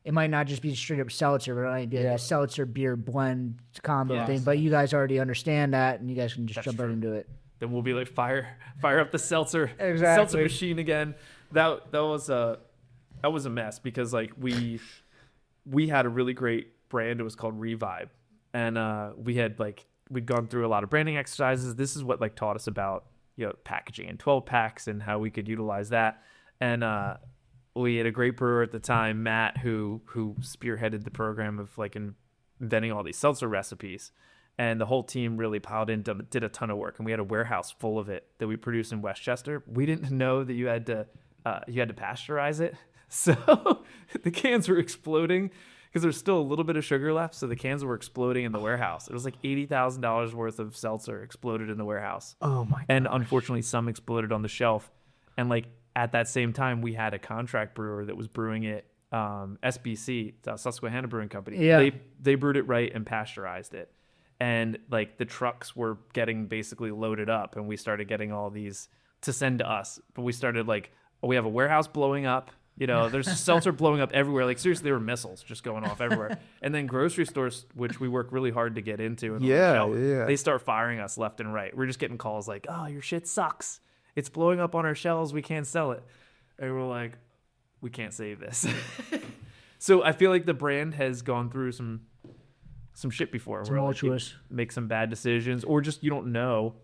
it might not just be straight up seltzer, but it might be like a seltzer beer blend combo thing. But you guys already understand that, and you guys can just jump right into it. Then we'll be like fire up the seltzer machine again. That was a mess because like we had a really great brand. It was called Revibe, and we'd gone through a lot of branding exercises. This is what taught us about packaging and 12 packs and how we could utilize that. And we had a great brewer at the time, Matt, who spearheaded the program of inventing all these seltzer recipes. And the whole team really piled in, did a ton of work, and we had a warehouse full of it that we produced in Westchester. We didn't know that you had to pasteurize it, so the cans were exploding because there's still a little bit of sugar left. So the cans were exploding in the warehouse. It was like $80,000 worth of seltzer exploded in the warehouse. Oh my! And unfortunately, some exploded on the shelf. And at that same time, we had a contract brewer that was brewing it. SBC, Susquehanna Brewing Company. Yeah. They brewed it right and pasteurized it. And the trucks were getting basically loaded up, and we started getting all these to send to us. But we started we have a warehouse blowing up. There's seltzer blowing up everywhere. Seriously, there were missiles just going off everywhere. And then grocery stores, which we work really hard to get into, they start firing us left and right. We're just getting calls like, "Oh, your shit sucks. It's blowing up on our shelves. We can't sell it." And we're like, "We can't save this." So I feel like the brand has gone through some shit before. Tumultuous. Where make some bad decisions, or just you don't know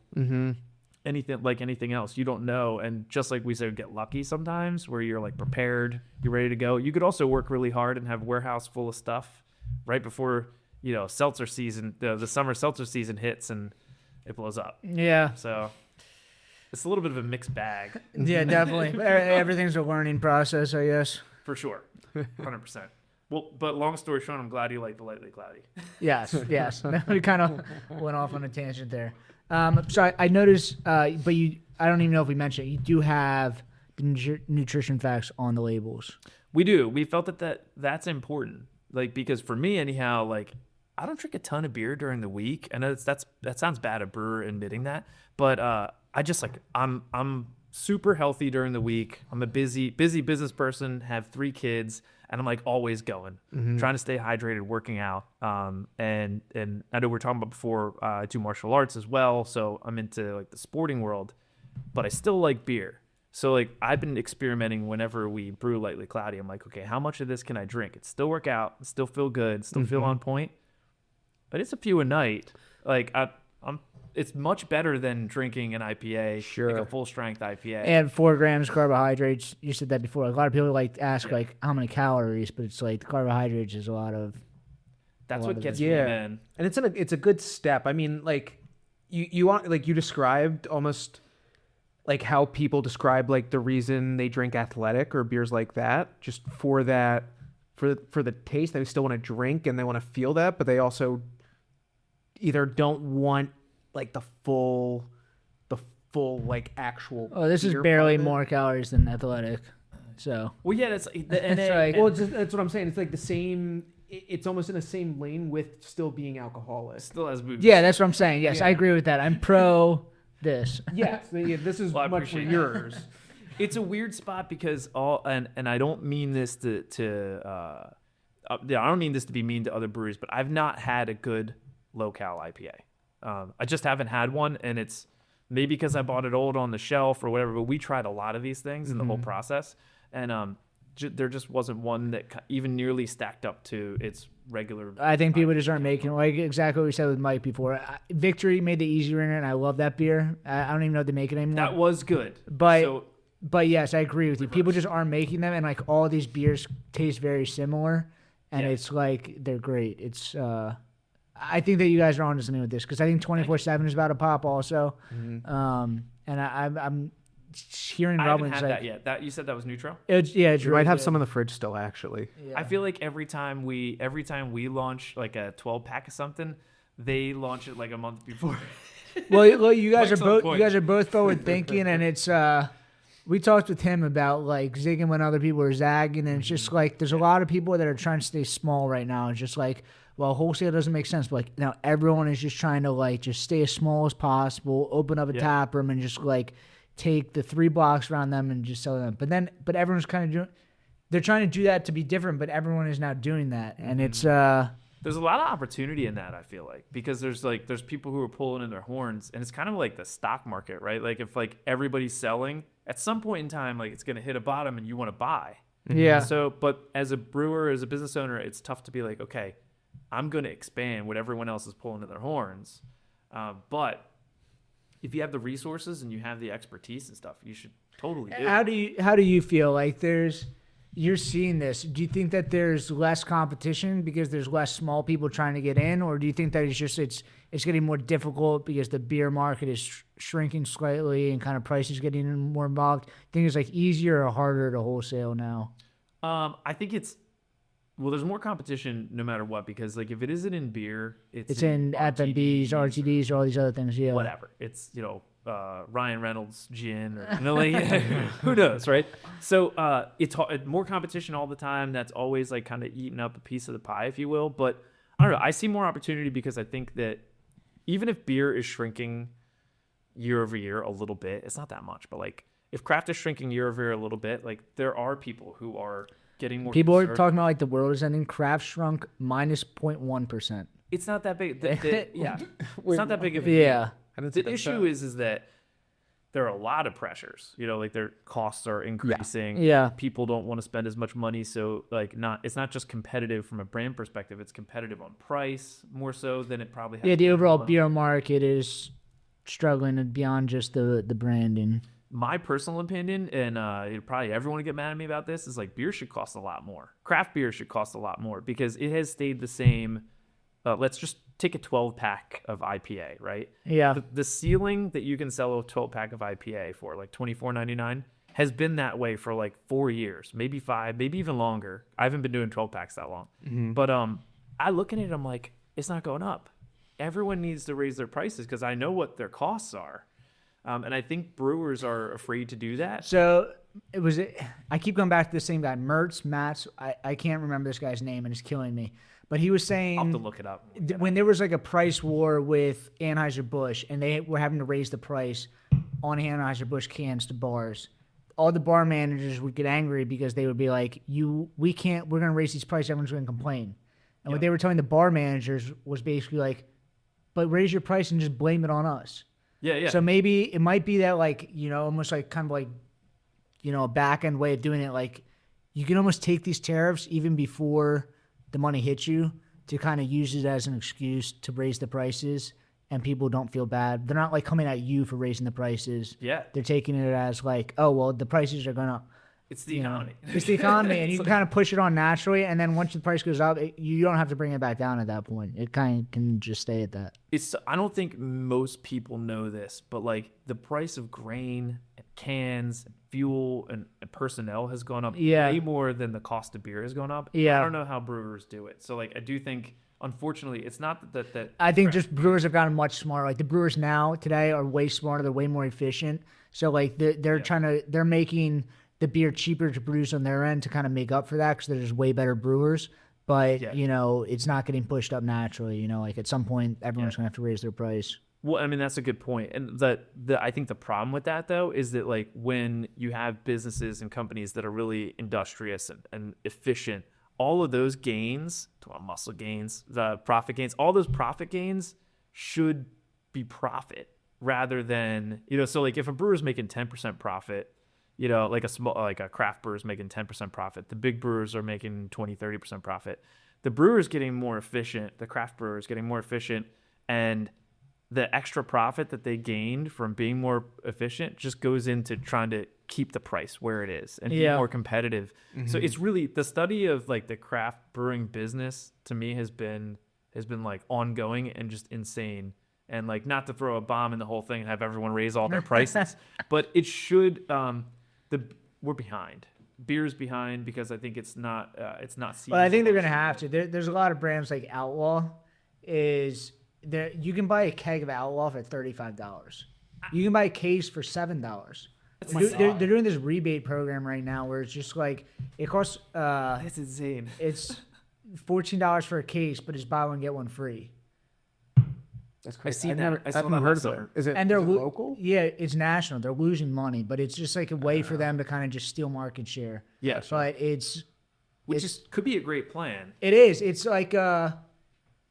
anything else. You don't know, and just like we said, get lucky sometimes where you're prepared, you're ready to go. You could also work really hard and have a warehouse full of stuff right before seltzer season, the summer seltzer season hits, and it blows up. Yeah. So it's a little bit of a mixed bag. Yeah, definitely. Everything's a learning process, I guess. For sure, 100%. Well, but long story short, I'm glad you like the Lightly Cloudy. Yes. We kind of went off on a tangent there. So I noticed, but I don't even know if we mentioned it, you do have the nutrition facts on the labels. We do. We felt that's important. Because for me anyhow, I don't drink a ton of beer during the week. I know that sounds bad, a brewer admitting that, but I just I'm super healthy during the week. I'm a busy business person, have 3 kids. And I'm always going, trying to stay hydrated, working out. And I know we were talking about before, I do martial arts as well. So I'm into the sporting world, but I still like beer. So I've been experimenting whenever we brew Lightly Cloudy. I'm okay, how much of this can I drink? It still work out, still feel good, still feel on point, but it's a few a night. It's much better than drinking an IPA, a full strength IPA. And 4 grams carbohydrates. You said that before. A lot of people ask how many calories, but it's the carbohydrates is a lot of. That's what gets me, man. And it's a good step. I mean, you want you described almost how people describe the reason they drink Athletic or beers like that, just for that for the taste. They still want to drink and they want to feel that, but they also either don't want like the full like actual. Oh, this is beer barely part of it. more calories than Athletic. So Well, yeah, that's That's what I'm saying. It's like the same. It's almost in the same lane with still being alcoholic. still has booze. yeah, that's what I'm saying. Yes, Yeah. I agree with that. I'm pro this. Yes, this is Well, I much for appreciate yours. It's a weird spot because and I don't mean this I don't mean this to be mean to other breweries, but I've not had a good low-cal IPA. I just haven't had one, and it's maybe because I bought it old on the shelf or whatever. But we tried a lot of these things in the whole process, and there just wasn't one that even nearly stacked up to its regular. I think people just aren't making like exactly what we said with Mike before. Victory made the easy ringer, and I love that beer. I don't even know if they make it anymore. That was good, But yes, I agree with you. People just aren't making them, and like all these beers taste very similar, and Yeah. it's like they're great. It's I think that you guys are on to something with this because I think 24/7 is about to pop also. And I'm hearing I haven't rumblings had like that yet. That you said that was neutral. it's You might have good. some in the fridge still, actually. Yeah. I feel like every time we launch like a 12-pack of something, they launch it like a month before. Well, you guys Mike's are on both point. you guys are both forward thinking, and it's we talked with him about like zigging when other people are zagging, and it's just like there's a lot of people that are trying to stay small right now. It's just like, well, wholesale doesn't make sense, but like now everyone is just trying to like just stay as small as possible, open up a tap room, and just like take the 3 blocks around them and just sell them. But everyone's kind of doing. They're trying to do that to be different, but everyone is now doing that, and it's There's a lot of opportunity in that, I feel like, because there's people who are pulling in their horns, and it's kind of like the stock market, right? Like if like everybody's selling, at some point in time, like it's gonna hit a bottom and you want to buy. yeah. So, but as a brewer, as a business owner, it's tough to be like, okay, I'm gonna expand what everyone else is pulling in their horns. But if you have the resources and you have the expertise and stuff, you should totally do it. How do you feel like you're seeing this? Do you think that there's less competition because there's less small people trying to get in, or do you think that it's getting more difficult because the beer market is shrinking slightly and kind of prices getting more involved? Do you think it's like easier or harder to wholesale now? I think there's more competition no matter what, because like if it isn't in beer, It's in FMBs, RTDs, all these other things. Yeah, whatever. It's Ryan Reynolds gin or like, who knows, right? So it's more competition all the time. That's always like kind of eating up a piece of the pie, if you will. But I don't know. I see more opportunity because I think that even if beer is shrinking year over year a little bit, it's not that much. But like if craft is shrinking year over year a little bit, like there are people who are getting more. people are conservative. talking about like the world is ending. Craft shrunk minus 0.1%. It's not that big. Yeah, it's not that big of a Yeah. I didn't see The that issue is that there are a lot of pressures. Like their costs are increasing. Yeah. People don't want to spend as much money, so like it's not just competitive from a brand perspective. It's competitive on price more so than it probably has. Yeah, to the be overall on- beer market is struggling beyond just the branding. My personal opinion, and probably everyone will get mad at me about this, is like beer should cost a lot more. Craft beer should cost a lot more because it has stayed the same. Let's just take a 12-pack of IPA, right? Yeah. The ceiling that you can sell a 12-pack of IPA for, like $24.99, has been that way for like 4 years, maybe 5, maybe even longer. I haven't been doing 12-packs that long. But I look at it, I'm like, it's not going up. Everyone needs to raise their prices because I know what their costs are. And I think brewers are afraid to do that. So I keep going back to the same guy, Matz. I can't remember this guy's name and it's killing me. But he was saying I'll have to look it up. when there was like a price war with Anheuser-Busch and they were having to raise the price on Anheuser-Busch cans to bars, all the bar managers would get angry because they would be like, we're going to raise these prices, everyone's going to complain. And what they were telling the bar managers was basically like, but raise your price and just blame it on us. Yeah. So maybe it might be that like, almost like kind of like, a back end way of doing it. Like you can almost take these tariffs even before the money hits you to kind of use it as an excuse to raise the prices and people don't feel bad. They're not like coming at you for raising the prices. Yeah. They're taking it as like, oh, well, the prices are going to. It's the economy. It's the economy, and you can kind of push it on naturally, and then once the price goes up, you don't have to bring it back down at that point. It kind of can just stay at that. I don't think most people know this, but like the price of grain and cans, fuel, and personnel has gone up Yeah. way more than the cost of beer has gone up. Yeah. I don't know how brewers do it. So like I do think, unfortunately, it's not that I think just brewers have gotten much smarter. Like the brewers now today are way smarter. They're way more efficient. So like they're making the beer cheaper to produce on their end to kind of make up for that because they're just way better brewers. But it's not getting pushed up naturally. Like at some point everyone's gonna have to raise their price. Well, I mean, that's a good point. And I think the problem with that, though, is that, like, when you have businesses and companies that are really industrious and efficient, all of those gains, muscle gains, the profit gains, all those profit gains should be profit rather than, so, like, if a brewer's making 10% profit, like a craft brewer's making 10% profit, the big brewers are making 20, 30% profit. The brewer's getting more efficient, the craft brewer's getting more efficient, and the extra profit that they gained from being more efficient just goes into trying to keep the price where it is and be more competitive. Mm-hmm. So it's really the study of like the craft brewing business to me has been like ongoing and just insane. And like not to throw a bomb in the whole thing and have everyone raise all their prices, but it should. We're behind. Beer's behind because I think it's not. Well, I think they're gonna have to. There's a lot of brands like Outlaw is. You can buy a keg of Outlaw for $35. You can buy a case for $7. They're doing this rebate program right now where it's just like it costs. That's insane. It's $14 for a case, but it's buy one get one free. That's crazy. I've seen that. I've never heard of it. Is it local? Yeah, it's national. They're losing money, but it's just like a way for them to kind of just steal market share. Yeah, but could be a great plan. It is. It's like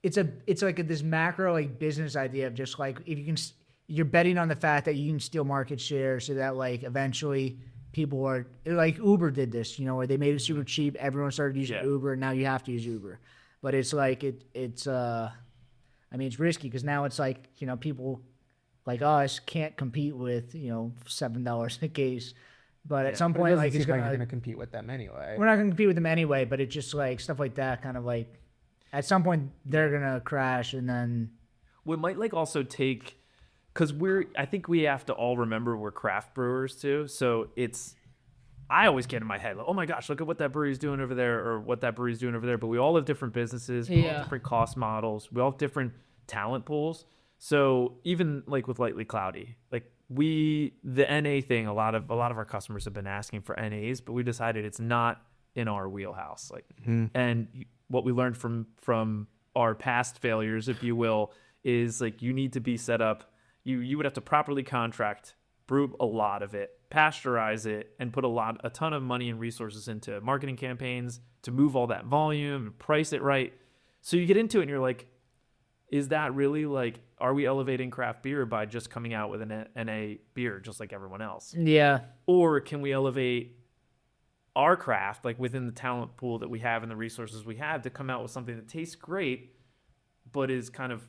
It's like this macro like business idea of just like if you can, you're betting on the fact that you can steal market share so that like eventually people are like Uber did this, where they made it super cheap. Everyone started using Uber, and now you have to use Uber. But it's like it's risky because now it's like people like us can't compete with $7 a case. But at some point, like it's going to compete with them anyway. We're not going to compete with them anyway. But it's just like stuff like that, kind of like. At some point, they're gonna crash, and then we might like also take because I think we have to all remember we're craft brewers too. So I always get in my head like, oh my gosh, look at what that brewery's doing over there, or what that brewery's doing over there. But we all have different businesses, we all have different cost models, we all have different talent pools. So even like with Lightly Cloudy, like the NA thing, a lot of our customers have been asking for NAs, but we decided it's not in our wheelhouse. Like, and what we learned from our past failures, if you will, is like you need to be set up. You would have to properly contract, brew a lot of it, pasteurize it, and put a ton of money and resources into marketing campaigns to move all that volume and price it right. So you get into it and you're like, is that really like, are we elevating craft beer by just coming out with an NA beer just like everyone else? Yeah. Or can we elevate our craft, like within the talent pool that we have and the resources we have, to come out with something that tastes great, but is kind of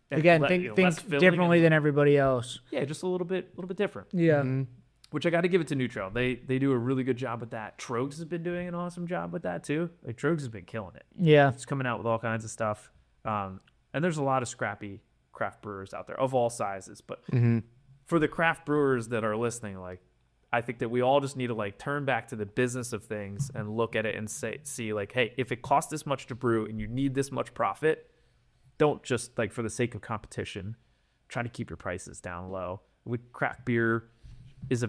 think differently than everybody else. Yeah, just a little bit different. Yeah. Mm-hmm. Which I got to give it to Neutral. They do a really good job with that. Trogs has been doing an awesome job with that too. Like Trogs has been killing it. Yeah. It's coming out with all kinds of stuff. And there's a lot of scrappy craft brewers out there of all sizes. But for the craft brewers that are listening, like, I think that we all just need to like turn back to the business of things and look at it and see like, hey, if it costs this much to brew and you need this much profit, don't just like for the sake of competition, try to keep your prices down low. Craft beer is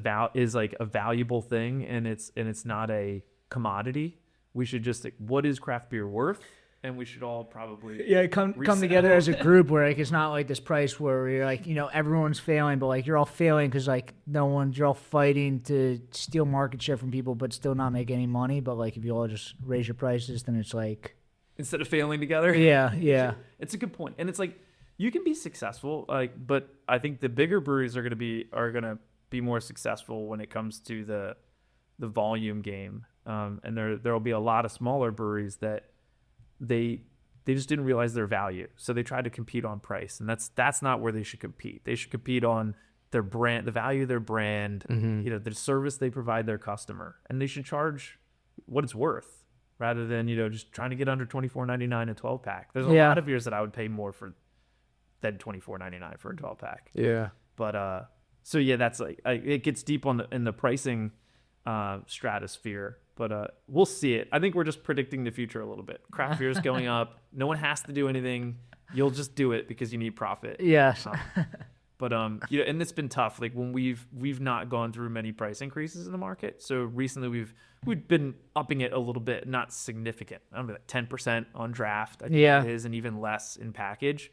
like a valuable thing, and it's not a commodity. We should just like, what is craft beer worth? And we should all probably come together as a group where like it's not like this price where you're like everyone's failing, but like you're all failing because like you're all fighting to steal market share from people, but still not make any money. But like if you all just raise your prices, then it's like instead of failing together. Yeah. It's a good point, and it's like you can be successful, like, but I think the bigger breweries are gonna be more successful when it comes to the volume game, and there will be a lot of smaller breweries that. They just didn't realize their value, so they tried to compete on price, and that's not where they should compete. They should compete on their brand, the value of their brand, the service they provide their customer, and they should charge what it's worth rather than just trying to get under $24.99 a 12-pack. There's a lot of beers that I would pay more for than $24.99 for a 12-pack. Yeah, but So yeah, that's like it gets deep in the pricing stratosphere, but we'll see it. I think we're just predicting the future a little bit. Craft beer is going up. No one has to do anything. You'll just do it because you need profit. Yes. But you know, and it's been tough. Like when we've not gone through many price increases in the market. So recently we've been upping it a little bit, not significant. I don't know, like 10% on draft. I think it is, and even less in package.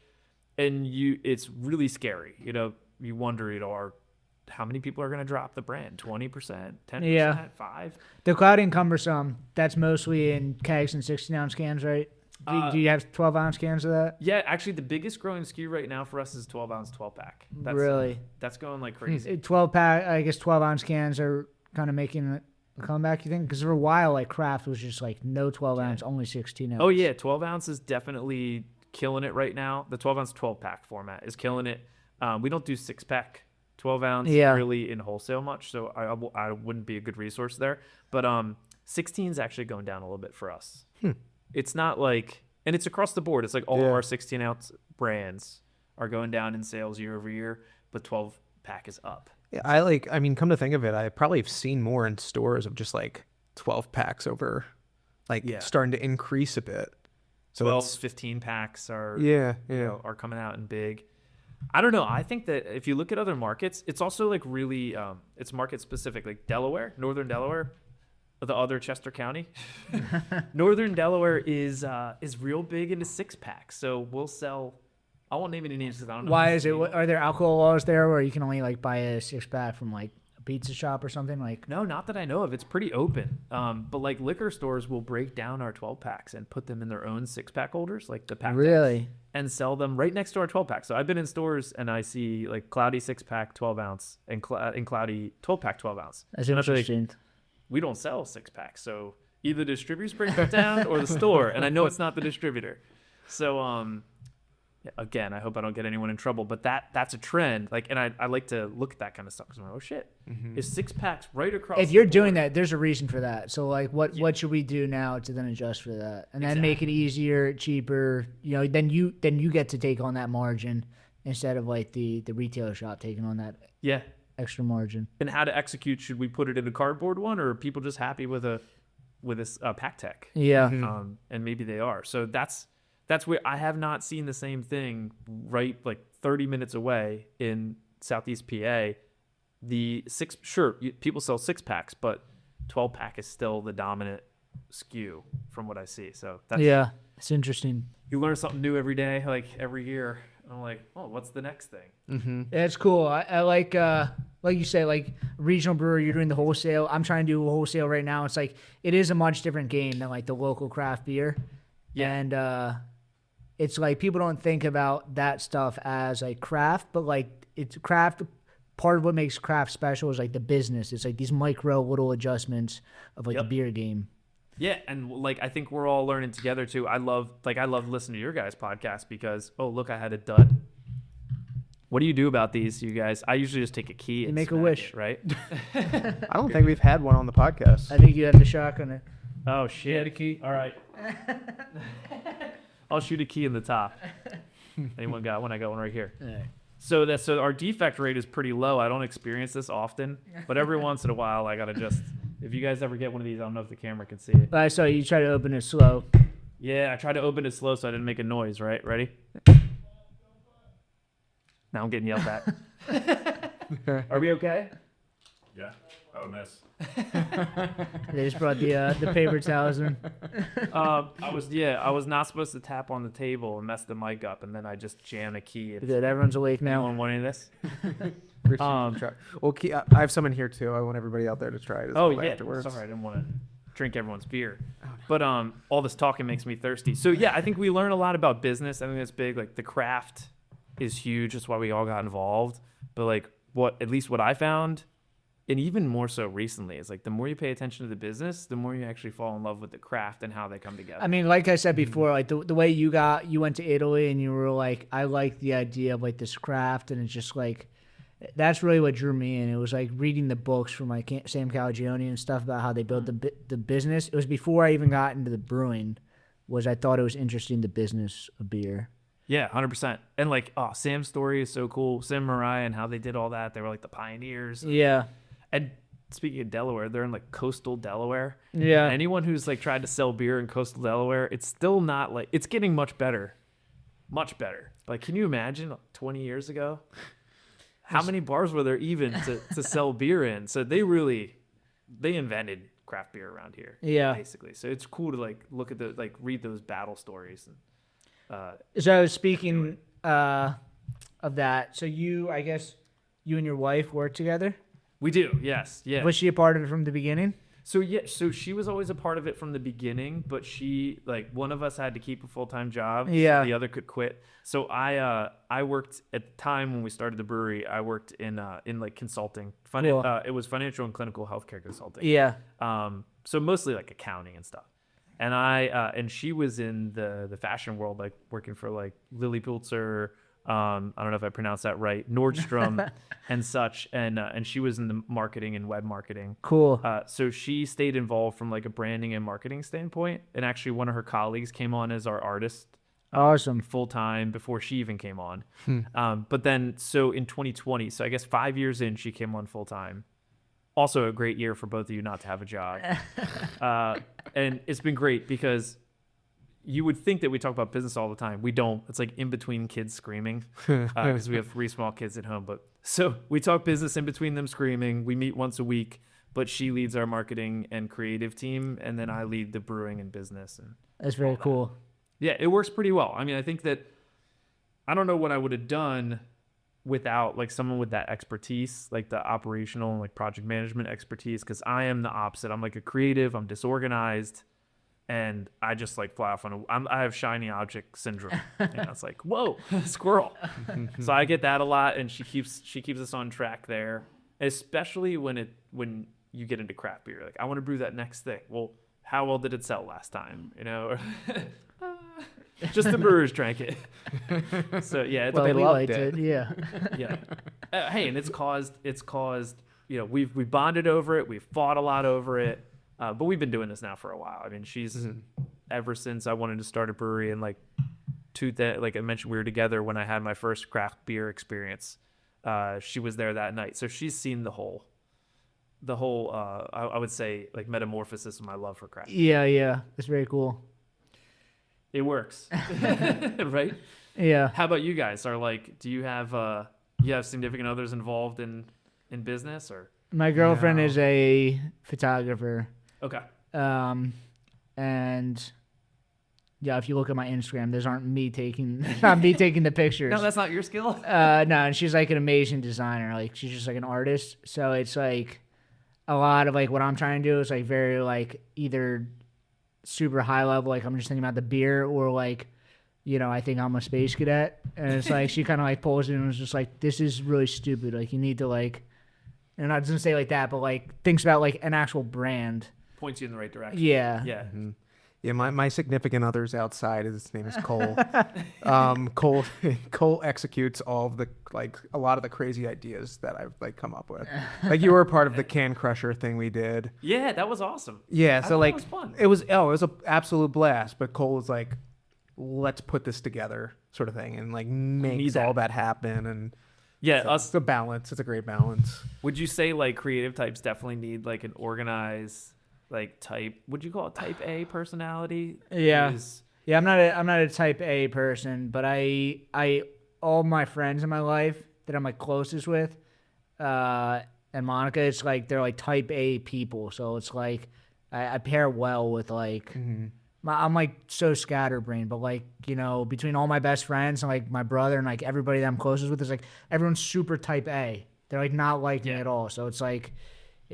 And it's really scary. You know, you wonder, you know, how many people are going to drop the brand? 20%, 10%, 5%? The Cloudy and Cumbersome, that's mostly in kegs and 16-ounce cans, right? Do you have 12-ounce cans of that? Yeah, actually, the biggest growing SKU right now for us is 12-ounce 12-pack. Really? That's going like crazy. 12-pack, I guess 12-ounce cans are kind of making a comeback, you think? Because for a while, like, craft was just like no 12-ounce, only 16-ounce. Oh, yeah, 12-ounce is definitely killing it right now. The 12-ounce 12-pack format is killing it. We don't do 6-pack 12-ounce really in wholesale much, so I wouldn't be a good resource there. But 16 is actually going down a little bit for us. It's not like, and it's across the board. It's like all of our 16-ounce brands are going down in sales year over year, but 12-pack is up. Yeah, I mean, come to think of it, I probably have seen more in stores of just like 12 packs over, like starting to increase a bit. So 12, 15 packs are you know, are coming out in big. I don't know. I think that if you look at other markets, it's also like really it's market specific. Like Delaware, Northern Delaware, the other Chester County, Northern Delaware is real big into 6-packs. So we'll sell. I won't name any names because I don't know. Why is it? Are there alcohol laws there where you can only like buy a 6-pack from like a pizza shop or something? Like no, not that I know of. It's pretty open. But like liquor stores will break down our 12-packs and put them in their own 6-pack holders, like the pack. Really? And sell them right next to our 12-pack. So I've been in stores and I see like Cloudy 6-pack 12-ounce and Cloudy 12-pack 12-ounce. That's interesting. We don't sell 6-packs, so either the distributor's breaking it down or the store, and I know it's not the distributor. So again, I hope I don't get anyone in trouble, but that's a trend. Like, and I like to look at that kind of stuff because I'm like, oh shit, is 6-packs right across? If you're doing that, there's a reason for that. So like, what should we do now to then adjust for that, and then make it easier, cheaper? You know, then you get to take on that margin instead of like the retailer shop taking on that extra margin. And how to execute? Should we put it in a cardboard one, or are people just happy with this pack tech? Yeah, and maybe they are. So that's where I have not seen the same thing right like 30 minutes away in Southeast PA. People sell 6-packs, but 12-pack is still the dominant SKU from what I see. So it's interesting. You learn something new every day, like every year. I'm like, oh, what's the next thing? Yeah, it's cool. I like you say, like regional brewery, you're doing the wholesale. I'm trying to do wholesale right now. It's like it is a much different game than like the local craft beer. Yeah. And it's like people don't think about that stuff as like craft, but like it's craft. Part of what makes craft special is like the business. It's like these micro little adjustments of like the beer game. Yeah, and like I think we're all learning together too. I love listening to your guys' podcast because look, I had a dud. What do you do about these, you guys? I usually just take a key and make a wish, it, right? I don't think we've had one on the podcast. I think you had the shotgun it. Oh shit! You had a key. All right. I'll shoot a key in the top. Anyone got one? I got one right here. All right. So our defect rate is pretty low. I don't experience this often, but every once in a while I gotta just. If you guys ever get one of these, I don't know if the camera can see it. But I saw you try to open it slow. Yeah, I tried to open it slow so I didn't make a noise, right? Ready? Now I'm getting yelled at. Are we okay? Yeah, that would miss. They just brought the paper towels in. I was not supposed to tap on the table and mess the mic up, and then I just jammed a key. Good, everyone's awake now. Anyone want any of this? Try. Well, I have some in here too. I want everybody out there to try it as well afterwards. Sorry, I didn't want to drink everyone's beer. But all this talking makes me thirsty. So yeah, I think we learn a lot about business. I think that's big. Like the craft is huge. That's why we all got involved. But like at least what I found, and even more so recently, is like the more you pay attention to the business, the more you actually fall in love with the craft and how they come together. I mean, like I said before, like the way you went to Italy and you were like, I like the idea of like this craft, and it's just like, that's really what drew me in. It was like reading the books from like Sam Calagione and stuff about how they built the business. It was before I even got into the brewing. I thought it was interesting, the business of beer. Yeah, 100%. And like, oh, Sam's story is so cool. Sam and Mariah and how they did all that. They were like the pioneers. Yeah. And speaking of Delaware, they're in like coastal Delaware. Yeah. Anyone who's like tried to sell beer in coastal Delaware, it's still not like, it's getting much better. Much better. Like, can you imagine 20 years ago? How many bars were there even to sell beer in? So they invented craft beer around here. Yeah. Basically. So it's cool to like look at read those battle stories. And So speaking of that, so I guess you and your wife work together? we do, yes. Yeah. Was she a part of it from the beginning? So she was always a part of it from the beginning, but she one of us had to keep a full-time job. Yeah. So the other could quit. So I worked at the time when we started the brewery. I worked in like consulting. Cool. It was financial and clinical healthcare consulting. Yeah. So mostly like accounting and stuff. And and she was in the fashion world, like working for like Lily Pulitzer. I don't know if I pronounced that right, Nordstrom and such. And she was in the marketing and web marketing. Cool. So she stayed involved from like a branding and marketing standpoint. And actually one of her colleagues came on as our artist Awesome. full time before she even came on. But then, so in 2020, so I guess 5 years in, she came on full time. Also a great year for both of you not to have a job. And it's been great because you would think that we talk about business all the time. We don't. It's like in between kids screaming because we have 3 small kids at home. But so we talk business in between them screaming. We meet once a week, but she leads our marketing and creative team. And then I lead the brewing and business. And That's very cool. yeah, it works pretty well. I mean, I think that I don't know what I would have done without like someone with that expertise, like the operational and like project management expertise, because I am the opposite. I'm like a creative. I'm disorganized. And I just like fly off I have shiny object syndrome. And it's like, whoa, squirrel. So I get that a lot, and she keeps us on track there, especially when you get into craft beer. Like, I want to brew that next thing. Well, how well did it sell last time? You know, just the brewers drank it. So yeah, Well, they we loved liked it. Yeah. yeah. Hey, and it's caused. You know, we bonded over it. We've fought a lot over it. But we've been doing this now for a while. I mean, she's ever since I wanted to start a brewery, and like like I mentioned, we were together when I had my first craft beer experience. She was there that night, so she's seen the whole. I would say like metamorphosis of my love for craft. Yeah. That's very cool. It works, right? Yeah. How about you guys? Do you have significant others involved in business or? My girlfriend is a photographer. Okay. And yeah, if you look at my Instagram, those aren't me taking not me taking the pictures. No, that's not your skill. No, and she's like an amazing designer. Like, she's just like an artist. So it's like a lot of like what I'm trying to do is like very like either super high level, like I'm just thinking about the beer, or like, you know, I think I'm a space cadet. And it's like she kind of like pulls it and was just like, this is really stupid. Like, you need to like, and I doesn't say like that, but like thinks about like an actual brand. Points you in the right direction. Yeah. Yeah. Mm-hmm. Yeah, my significant other's outside. His name is Cole. Cole executes all of a lot of the crazy ideas that I've like come up with. Like, you were a part of the Can Crusher thing we did. Yeah, that was awesome. Yeah, I so like it was fun. it was an absolute blast. But Cole was like, let's put this together, sort of thing, and like makes all that happen. And yeah, so it's a balance. It's a great balance. Would you say like creative types definitely need like an organized like type? Would you call it type A personality? Yeah. Yeah, I'm not a type A person, but I all my friends in my life that I'm like closest with, and Monica, it's like they're like type A people. So it's like I pair well with like I'm like so scatterbrained, but like, you know, between all my best friends and like my brother and like everybody that I'm closest with, is like everyone's super type A. They're like not like me at all. So it's like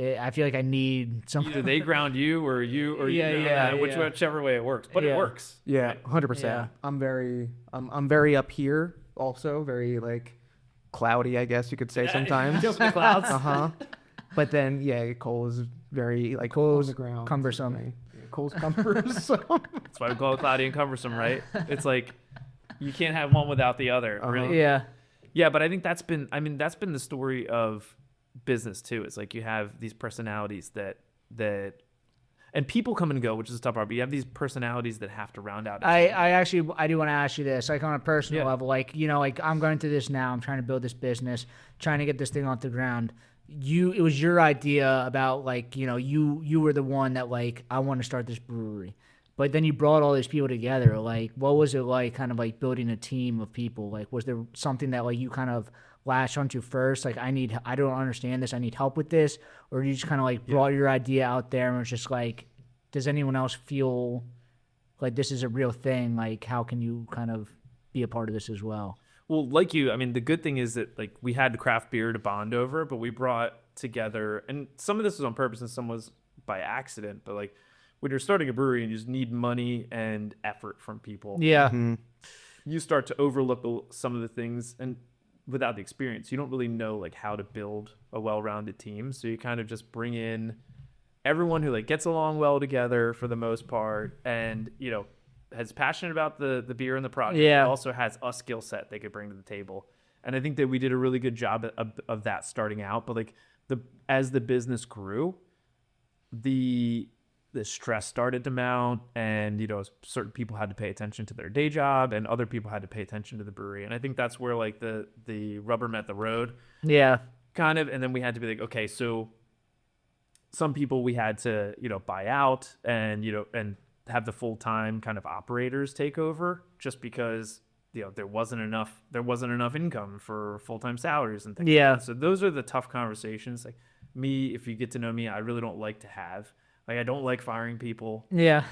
I feel like I need something. Either they ground you or whichever way it works. But it works. Yeah, 100%. Yeah. I'm very up here, also very like cloudy, I guess you could say sometimes. Jump in the clouds. But then Cole is very like Cole's on the ground. cumbersome. Yeah, Cole's cumbersome. That's why we call it Cloudy and Cumbersome, right? It's like you can't have one without the other. Really. Yeah. Yeah, but I think that's been the story of business too. It's like you have these personalities that and people come and go, which is a tough part. But you have these personalities that have to round out. I do want to ask you this, like on a personal Yeah. level, like, you know, like I'm going through this now. I'm trying to build this business, trying to get this thing off the ground. It was your idea about like, you know, you were the one that like, I want to start this brewery. But then you brought all these people together. Like, what was it like kind of like building a team of people? Like, was there something that like you kind of latched onto first? Like, I don't understand this. I need help with this. Or you just kind of like brought your idea out there and was just like, does anyone else feel like this is a real thing? Like, how can you kind of be a part of this as well? Well, like you, I mean, the good thing is that like we had craft beer to bond over, but we brought together, and some of this was on purpose and some was by accident. But like when you're starting a brewery and you just need money and effort from people, Yeah. you start to overlook some of the things, and without the experience, you don't really know like how to build a well-rounded team. So you kind of just bring in everyone who like gets along well together for the most part, and you know, has passionate about the beer and the product. Yeah. Also has a skill set they could bring to the table. And I think that we did a really good job of that starting out. But like as the business grew, the stress started to mount, and you know, certain people had to pay attention to their day job and other people had to pay attention to the brewery. And I think that's where like the rubber met the road Yeah. kind of. And then we had to be like, okay, so some people we had to, you know, buy out and, you know, and have the full-time kind of operators take over, just because, you know, there wasn't enough income for full-time salaries and things. Yeah. Like that. So those are the tough conversations. Like me, if you get to know me, I really don't like to have, like, I don't like firing people. Yeah.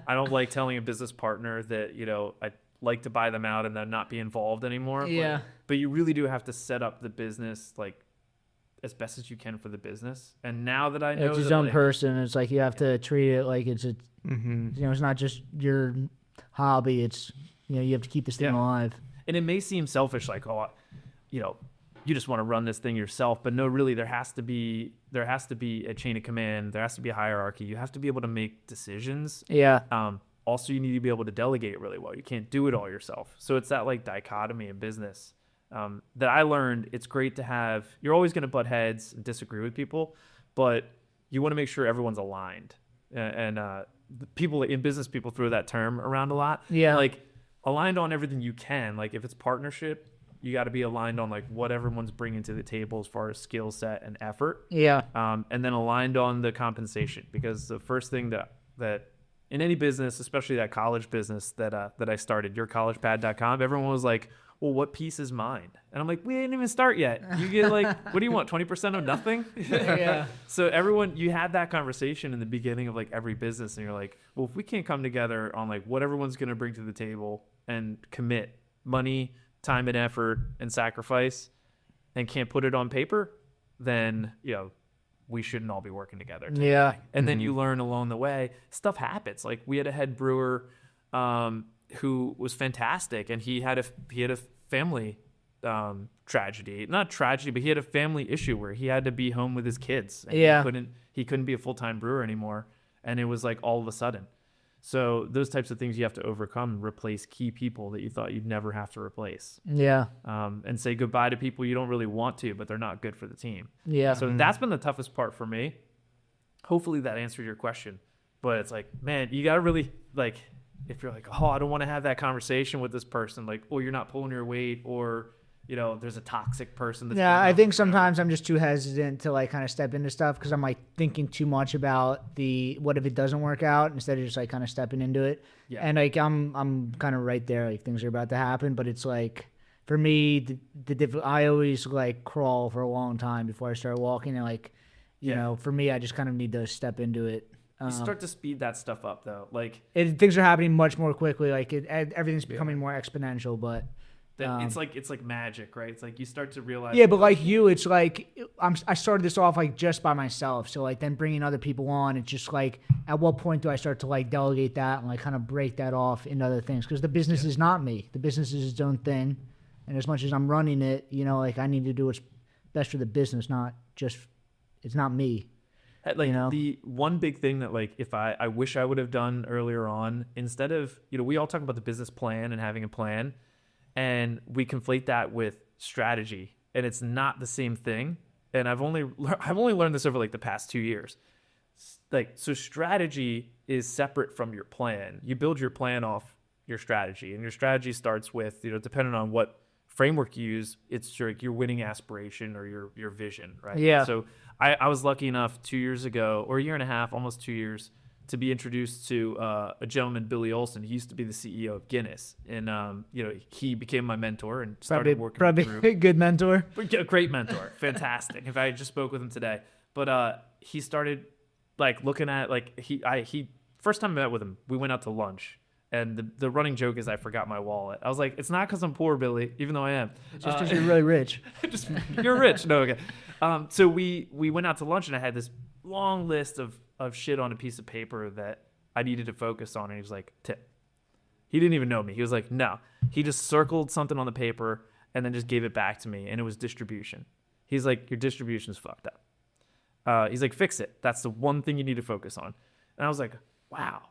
I don't like telling a business partner that, you know, I like to buy them out and then not be involved anymore. Yeah. But you really do have to set up the business like as best as you can for the business. And now that I know It's his that, own like, person. It's like you have to treat it like it's a, Mm-hmm. you know, it's not just your hobby. It's, you know, you have to keep this thing Yeah. alive. and it may seem selfish, like, oh, you know, you just want to run this thing yourself, but no, really, there has to be a chain of command. There has to be a hierarchy. You have to be able to make decisions. Yeah. Also, you need to be able to delegate really well. You can't do it all yourself. So it's that like dichotomy in business that I learned. It's great to have. You're always going to butt heads and disagree with people, but you want to make sure everyone's aligned. And the people in business, people throw that term around a lot. Yeah. Like aligned on everything you can. Like if it's partnership, you got to be aligned on like what everyone's bringing to the table as far as skill set and effort. Yeah. And then aligned on the compensation, because the first thing that in any business, especially that college business that I started, yourcollegepad.com, everyone was like, well, what piece is mine? And I'm like, we didn't even start yet. You get like, what do you want? 20% of nothing? Yeah. So everyone, you had that conversation in the beginning of like every business, and you're like, well, if we can't come together on like what everyone's going to bring to the table and commit money, time and effort and sacrifice, and can't put it on paper, then, you know, we shouldn't all be working together. Yeah. And then you learn along the way, stuff happens. Like we had a head brewer who was fantastic, and he had a family tragedy. Not tragedy, but he had a family issue where he had to be home with his kids. And Yeah. he couldn't be a full-time brewer anymore, and it was like all of a sudden. So those types of things you have to overcome, replace key people that you thought you'd never have to replace, Yeah. and say goodbye to people you don't really want to, but they're not good for the team. Yeah. So that's been the toughest part for me. Hopefully that answered your question. But it's like, man, you got to really, like, if you're like, oh, I don't want to have that conversation with this person, like, oh, you're not pulling your weight, or, you know, there's a toxic person. That's Yeah, going I up. think sometimes I'm just too hesitant to like kind of step into stuff because I'm like thinking too much about what if it doesn't work out instead of just like kind of stepping into it. Yeah. And like I'm kind of right there, like things are about to happen, but it's like for me I always like crawl for a long time before I start walking, and like you Yeah. know, for me I just kind of need to step into it. You start to speed that stuff up, though. Like, Things are happening much more quickly. Like everything's becoming more exponential, but. it's like magic, right? It's like you start to realize. Yeah, but like you, it's like I started this off like just by myself. So like then bringing other people on, it's just like at what point do I start to like delegate that and like kind of break that off into other things? Because the business is not me. The business is its own thing, and as much as I'm running it, you know, like I need to do what's best for the business, not just it's not me. Like, you know? the one big thing that like if I wish I would have done earlier on, instead of, you know, we all talk about the business plan and having a plan, and we conflate that with strategy, and it's not the same thing. And I've only learned this over like the past 2 years. So strategy is separate from your plan. You build your plan off your strategy, and your strategy starts with, depending on what framework you use, it's your winning aspiration or your vision, right? Yeah. So I was lucky enough 2 years ago, or a year and a half, almost 2 years, to be introduced to a gentleman, Billy Olson. He used to be the CEO of Guinness, and he became my mentor and started working through. A good mentor. A great mentor, fantastic. In fact, I just spoke with him today. But he started looking at he first time I met with him, we went out to lunch, and the running joke is I forgot my wallet. I was like, it's not because I'm poor, Billy, even though I am. Just because you're really rich. You're rich. No, okay. So we went out to lunch, and I had this long list of shit on a piece of paper that I needed to focus on, and he was like, tip. He didn't even know me. He was like, no. He just circled something on the paper and then just gave it back to me, and it was distribution. He's like, your distribution is fucked up. He's like, fix it. That's the one thing you need to focus on. And I was like, wow.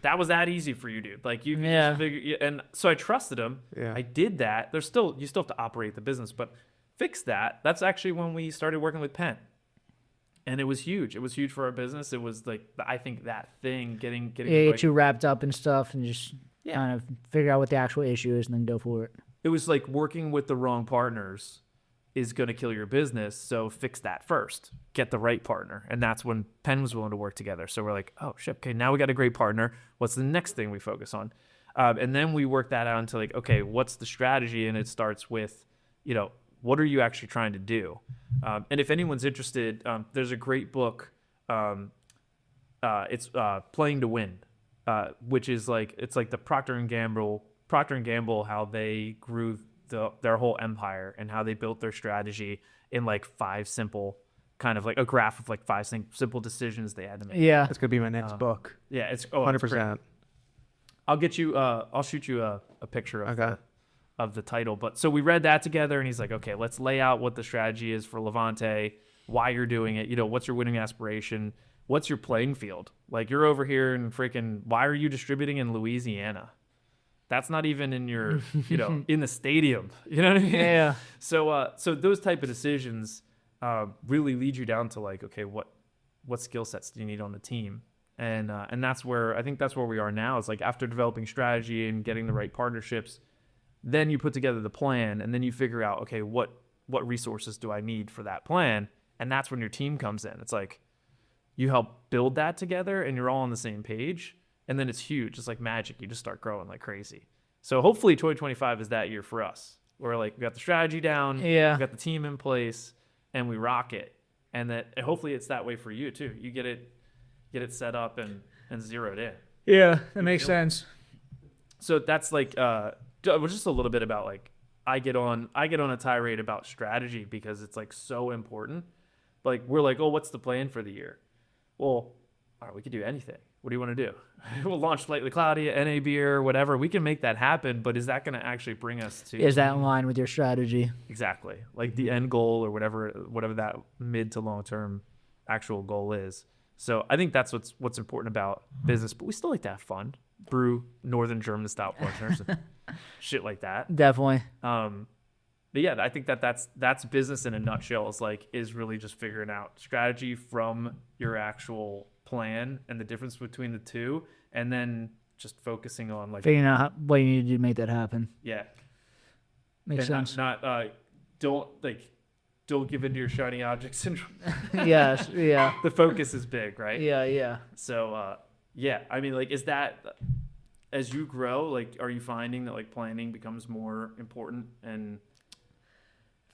That was that easy for you, dude. Like you just figure, and so I trusted him. Yeah. I did that. You still have to operate the business, but fix that. That's actually when we started working with Penn. And it was huge. It was huge for our business. It was I think that thing getting get you wrapped up and stuff, and just kind of figure out what the actual issue is, and then go for it. It was like working with the wrong partners is going to kill your business. So fix that first. Get the right partner. And that's when Penn was willing to work together. So we're like, oh shit, okay, now we got a great partner. What's the next thing we focus on? And then we work that out into okay, what's the strategy? And it starts with, what are you actually trying to do? And if anyone's interested, there's a great book. It's Playing to Win, which is it's like the Procter & Gamble, how they grew their whole empire and how they built their strategy in 5 simple, kind of like a graph of 5 simple decisions they had to make. Yeah. That's going to be my next book. Yeah, it's 100%. I'll get you, I'll shoot you a picture of the title. But so we read that together, and he's like, okay, let's lay out what the strategy is for LeVante, why you're doing it, what's your winning aspiration, what's your playing field? You're over here in why are you distributing in Louisiana? That's not even in your, in the stadium. You know what I mean? Yeah. So those type of decisions really lead you down to okay, what skill sets do you need on the team? And that's where we are now. Is after developing strategy and getting the right partnerships, then you put together the plan, and then you figure out, okay, what resources do I need for that plan? And that's when your team comes in. It's you help build that together, and you're all on the same page. And then it's huge. It's like magic. You just start growing like crazy. So hopefully 2025 is that year for us. Where we got the strategy down, we got the team in place, and we rock it. And hopefully it's that way for you too. You get it set up and zeroed in. Yeah, that makes sense. So that's just a little bit about I get on a tirade about strategy because it's so important. We're oh, what's the plan for the year? Well, all right, we could do anything. What do you want to do? We'll launch Slightly Cloudy, NA beer, whatever. We can make that happen, but is that going to actually bring us to? Is that in line with your strategy? Exactly, the end goal or whatever that mid to long term actual goal is. So I think that's what's important about business. But we still like to have fun, brew Northern German stout partners, and shit like that. Definitely. But yeah, I think that's business in a nutshell. Is really just figuring out strategy from your actual plan and the difference between the two, and then just focusing on figuring out what you need to do to make that happen. Yeah, makes sense. Don't give into your shiny object syndrome. Yes, yeah. The focus is big, right? Yeah. So yeah, I mean, is that as you grow, are you finding that planning becomes more important? And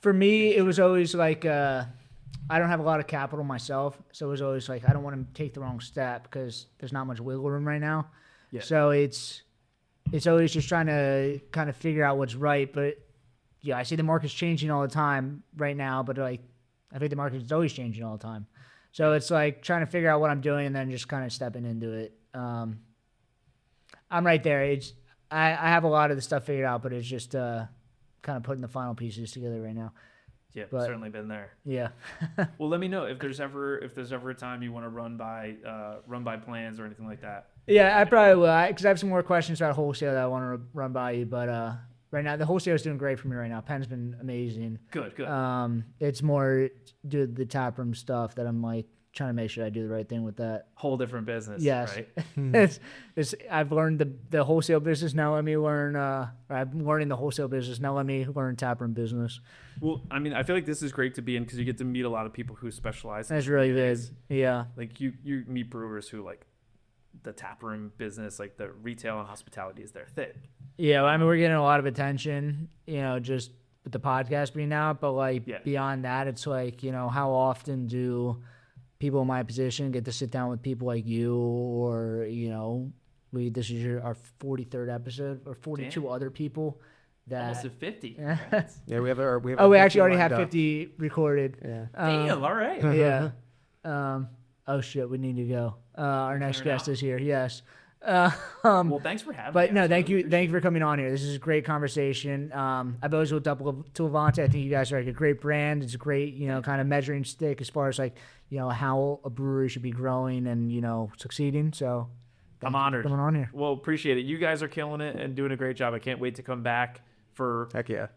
for me, it was always I don't have a lot of capital myself, so it was always I don't want to take the wrong step because there's not much wiggle room right now. Yeah. So it's always just trying to kind of figure out what's right. But yeah, I see the market's changing all the time right now, but I think the market is always changing all the time. So it's trying to figure out what I'm doing and then just kind of stepping into it. I'm right there. I have a lot of the stuff figured out, but it's just kind of putting the final pieces together right now. Yeah, certainly been there. Yeah. Well, let me know if there's ever a time you want to run by plans or anything like that. Yeah, I probably will, because I have some more questions about wholesale that I want to run by you. But right now, the wholesale is doing great for me right now. Penn's been amazing. Good. It's more the taproom stuff that I'm trying trying to make sure I do the right thing with that. Whole different business. Yes. Right? I've learned the wholesale business. Now let me learn. I'm learning the wholesale business. Now let me learn taproom business. Well, I mean, I feel like this is great to be in because you get to meet a lot of people who specialize. That's really good. Yeah. Like you meet brewers who like the taproom business, like the retail and hospitality is their thing. Yeah. Well, I mean, we're getting a lot of attention, just with the podcast being out, but like beyond that, it's like, how often do people in my position get to sit down with people like you or, this is our 43rd episode or 42 other people that almost at 50. Yeah, we have we actually already have 50 recorded. Yeah. Damn, all right. Yeah. Oh shit, we need to go. Our next guest is here. Yes. Well, thanks for having me. But no, thank you for coming on here. This is a great conversation. I've always looked up to LeVante. I think you guys are like a great brand. It's a great, kind of measuring stick as far as like, how a brewery should be growing and, succeeding. So I'm honored coming on here. Well, appreciate it. You guys are killing it and doing a great job. I can't wait to come back for heck yeah,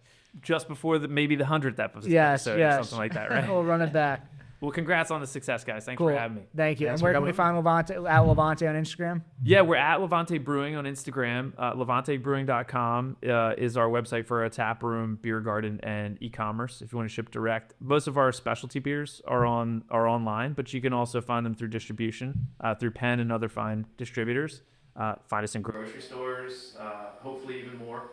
just before maybe the 100th episode. Yes. Or something like that, right? We'll run it back. Well, congrats on the success, guys. Thanks Cool. for having me. Thank you. Thanks and where for can we find LeVante? At LeVante on Instagram? Yeah, we're at LeVante Brewing on Instagram. LeVanteBrewing.com is our website for a tap room, beer garden, and e-commerce if you want to ship direct. Most of our specialty beers are online, but you can also find them through distribution, through Penn and other fine distributors. Find us in grocery stores, hopefully even more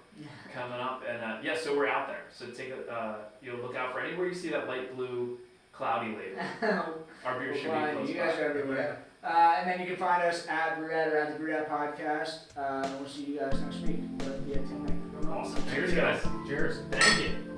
coming up. And so we're out there. So take look out for anywhere you see that light blue Cloudy label. Our beer should be close. You guys are everywhere. And then you can find us at Brewette or at the Brewette Podcast. We'll see you guys next week. But, Tim, awesome. Cheers, guys. Cheers. Thank you.